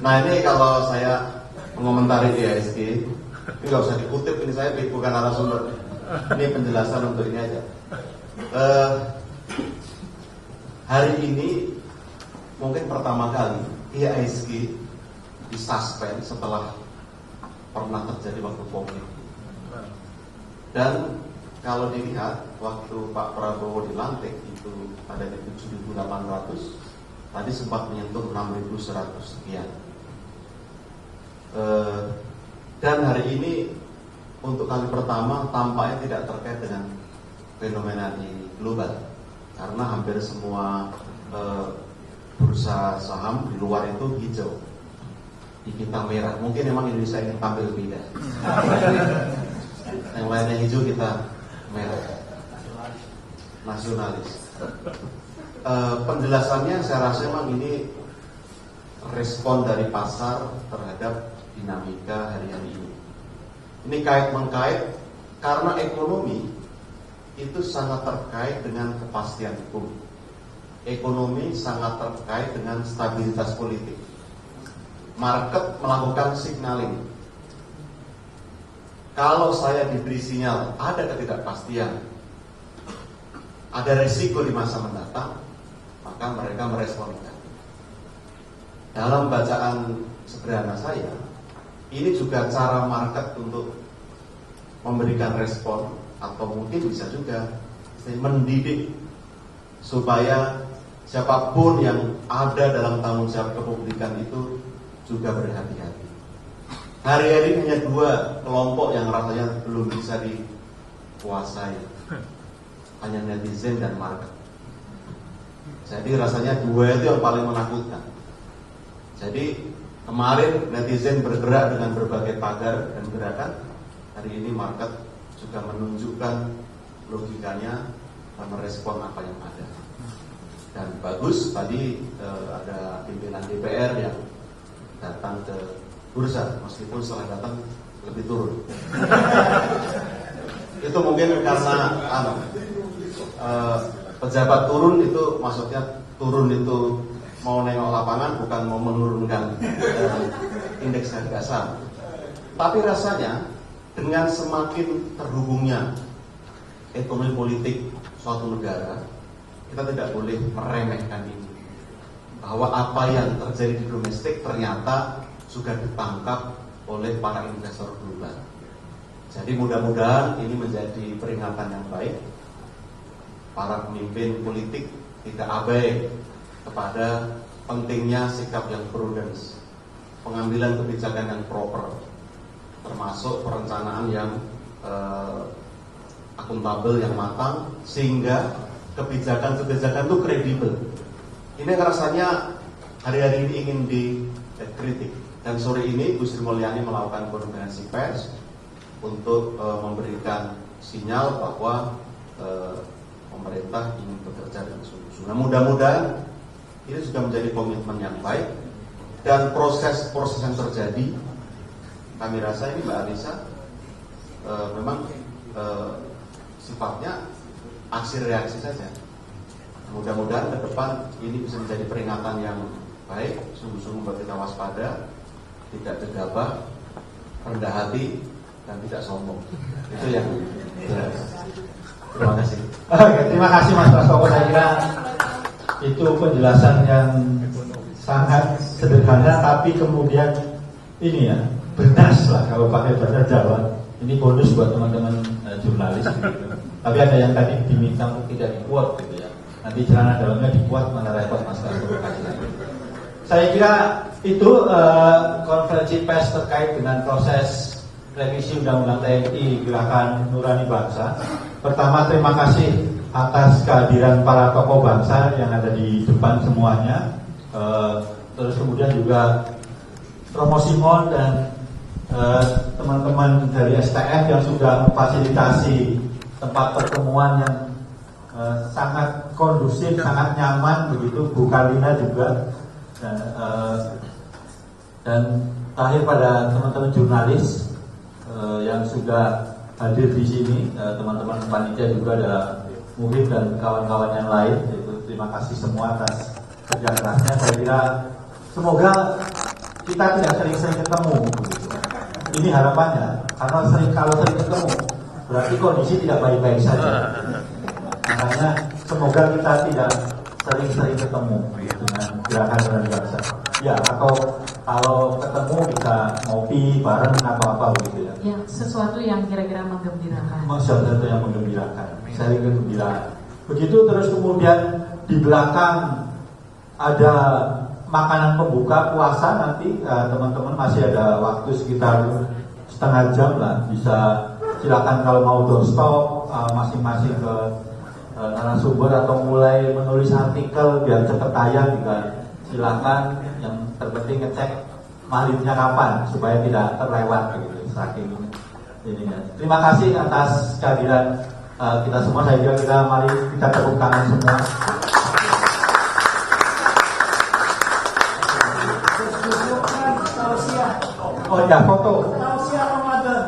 Nah ini kalau saya mengomentari IHSG, ini nggak usah dikutip, ini saya bukan narasumber, ini penjelasan untuk ini aja. Hari ini mungkin pertama kali IHSG disuspend setelah pernah terjadi waktu COVID. Dan kalau dilihat waktu Pak Prabowo dilantik itu ada di 7.800, tadi sempat menyentuh 6.100 sekian. Dan hari ini untuk kali pertama tampaknya tidak terkait dengan fenomena di global, karena hampir semua bursa saham di luar itu hijau, di kita merah. Mungkin memang Indonesia ingin tampil beda. Yang lainnya hijau, kita merah, nasionalis. Penjelasannya saya rasa memang ini respon dari pasar terhadap dinamika hari-hari ini. Ini kait-mengkait karena ekonomi itu sangat terkait dengan kepastian hukum. Ekonomi sangat terkait dengan stabilitas politik. Market melakukan signaling. Kalau saya diberi sinyal ada ketidakpastian, ada resiko di masa mendatang, maka mereka merespon negatif. Dalam bacaan sederhana saya, ini juga cara market untuk memberikan respon, atau mungkin bisa juga mendidik supaya siapapun yang ada dalam tanggung jawab kepublikan itu juga berhati-hati. Hari-hari hanya 2 kelompok yang rasanya belum bisa dikuasai, hanya netizen dan market. Jadi rasanya 2 itu yang paling menakutkan. Jadi kemarin netizen bergerak dengan berbagai pagar dan gerakan, hari ini market juga menunjukkan logikanya dan merespon apa yang ada. Dan bagus tadi ada pimpinan DPR yang datang ke bursa, meskipun setelah datang lebih turun. Itu mungkin karena pejabat turun itu maksudnya turun itu mau nengok lapangan, bukan mau menurunkan indeks harga saham. Tapi rasanya dengan semakin terhubungnya ekonomi politik suatu negara, kita tidak boleh meremehkan ini, bahwa apa yang terjadi di domestik ternyata sudah ditangkap oleh para investor global. Jadi mudah-mudahan ini menjadi peringatan yang baik. Para pemimpin politik tidak abai kepada pentingnya sikap yang prudence, pengambilan kebijakan yang proper, termasuk perencanaan yang akuntabel, yang matang, sehingga kebijakan-kebijakan itu kredibel. Ini rasanya hari-hari ini ingin dikritik. Dan sore ini Bu Sri Mulyani melakukan konferensi pers untuk memberikan sinyal bahwa pemerintah ingin bekerja dengan sungguh-sungguh. Nah, mudah-mudahan ini sudah menjadi komitmen yang baik, dan proses-proses yang terjadi, kami rasa ini Mbak Alisa memang sifatnya aksi reaksi saja. Mudah-mudahan ke depan ini bisa menjadi peringatan yang baik, sungguh-sungguh buat kita waspada, tidak gegabah, rendah hati, dan tidak sombong. Itu yang jelas. Terima kasih. Oke, terima kasih Mas Prastowo. Saya kira itu penjelasan yang sangat sederhana, tapi kemudian ini ya, bernas lah kalau pakai bahasa Jawa. Ini bonus buat teman-teman jurnalis gitu. Tapi ada yang tadi diminta untuk tidak di-quote gitu ya. Nanti celana dalamnya di-quote, mana repot Mas Prastowo. Saya kira itu konferensi pers terkait dengan proses revisi Undang-Undang TNI Gerakan Nurani Bangsa. Pertama, terima kasih atas kehadiran para tokoh bangsa yang ada di depan semuanya. Terus kemudian juga Romo Simon dan teman-teman dari STF yang sudah memfasilitasi tempat pertemuan yang sangat kondusif, sangat nyaman begitu. Bu Karina juga dan terakhir pada teman-teman jurnalis yang sudah hadir di sini, teman-teman panitia juga ada Muhib dan kawan-kawan yang lain. Terima kasih semua atas kerja kerasnya. Saya kira semoga kita tidak sering-sering ketemu. Ini harapannya, karena kalau sering ketemu berarti kondisi tidak baik-baik saja. Makanya semoga kita tidak sering-sering ketemu dengan Gerakan Nurani Bangsa. Ya, atau kalau ketemu bisa ngopi bareng atau apa begitu ya. Ya, sesuatu yang kira-kira menggembirakan. Sesuatu yang menggembirakan. Saya gembira. Begitu terus kemudian di belakang ada makanan pembuka puasa nanti teman-teman masih ada waktu sekitar setengah jam lah, bisa silakan kalau mau doorstop masing-masing ke narasumber atau mulai menulis artikel biar cepat tayang juga silakan. Yang terpenting ngecek malinnya kapan supaya tidak terlewat begitu saking ininya. Terima kasih atas kehadiran kita semua. Saya kira mari kita tepuk tangan semua. Oh ya, foto. Tausiah Ramadan.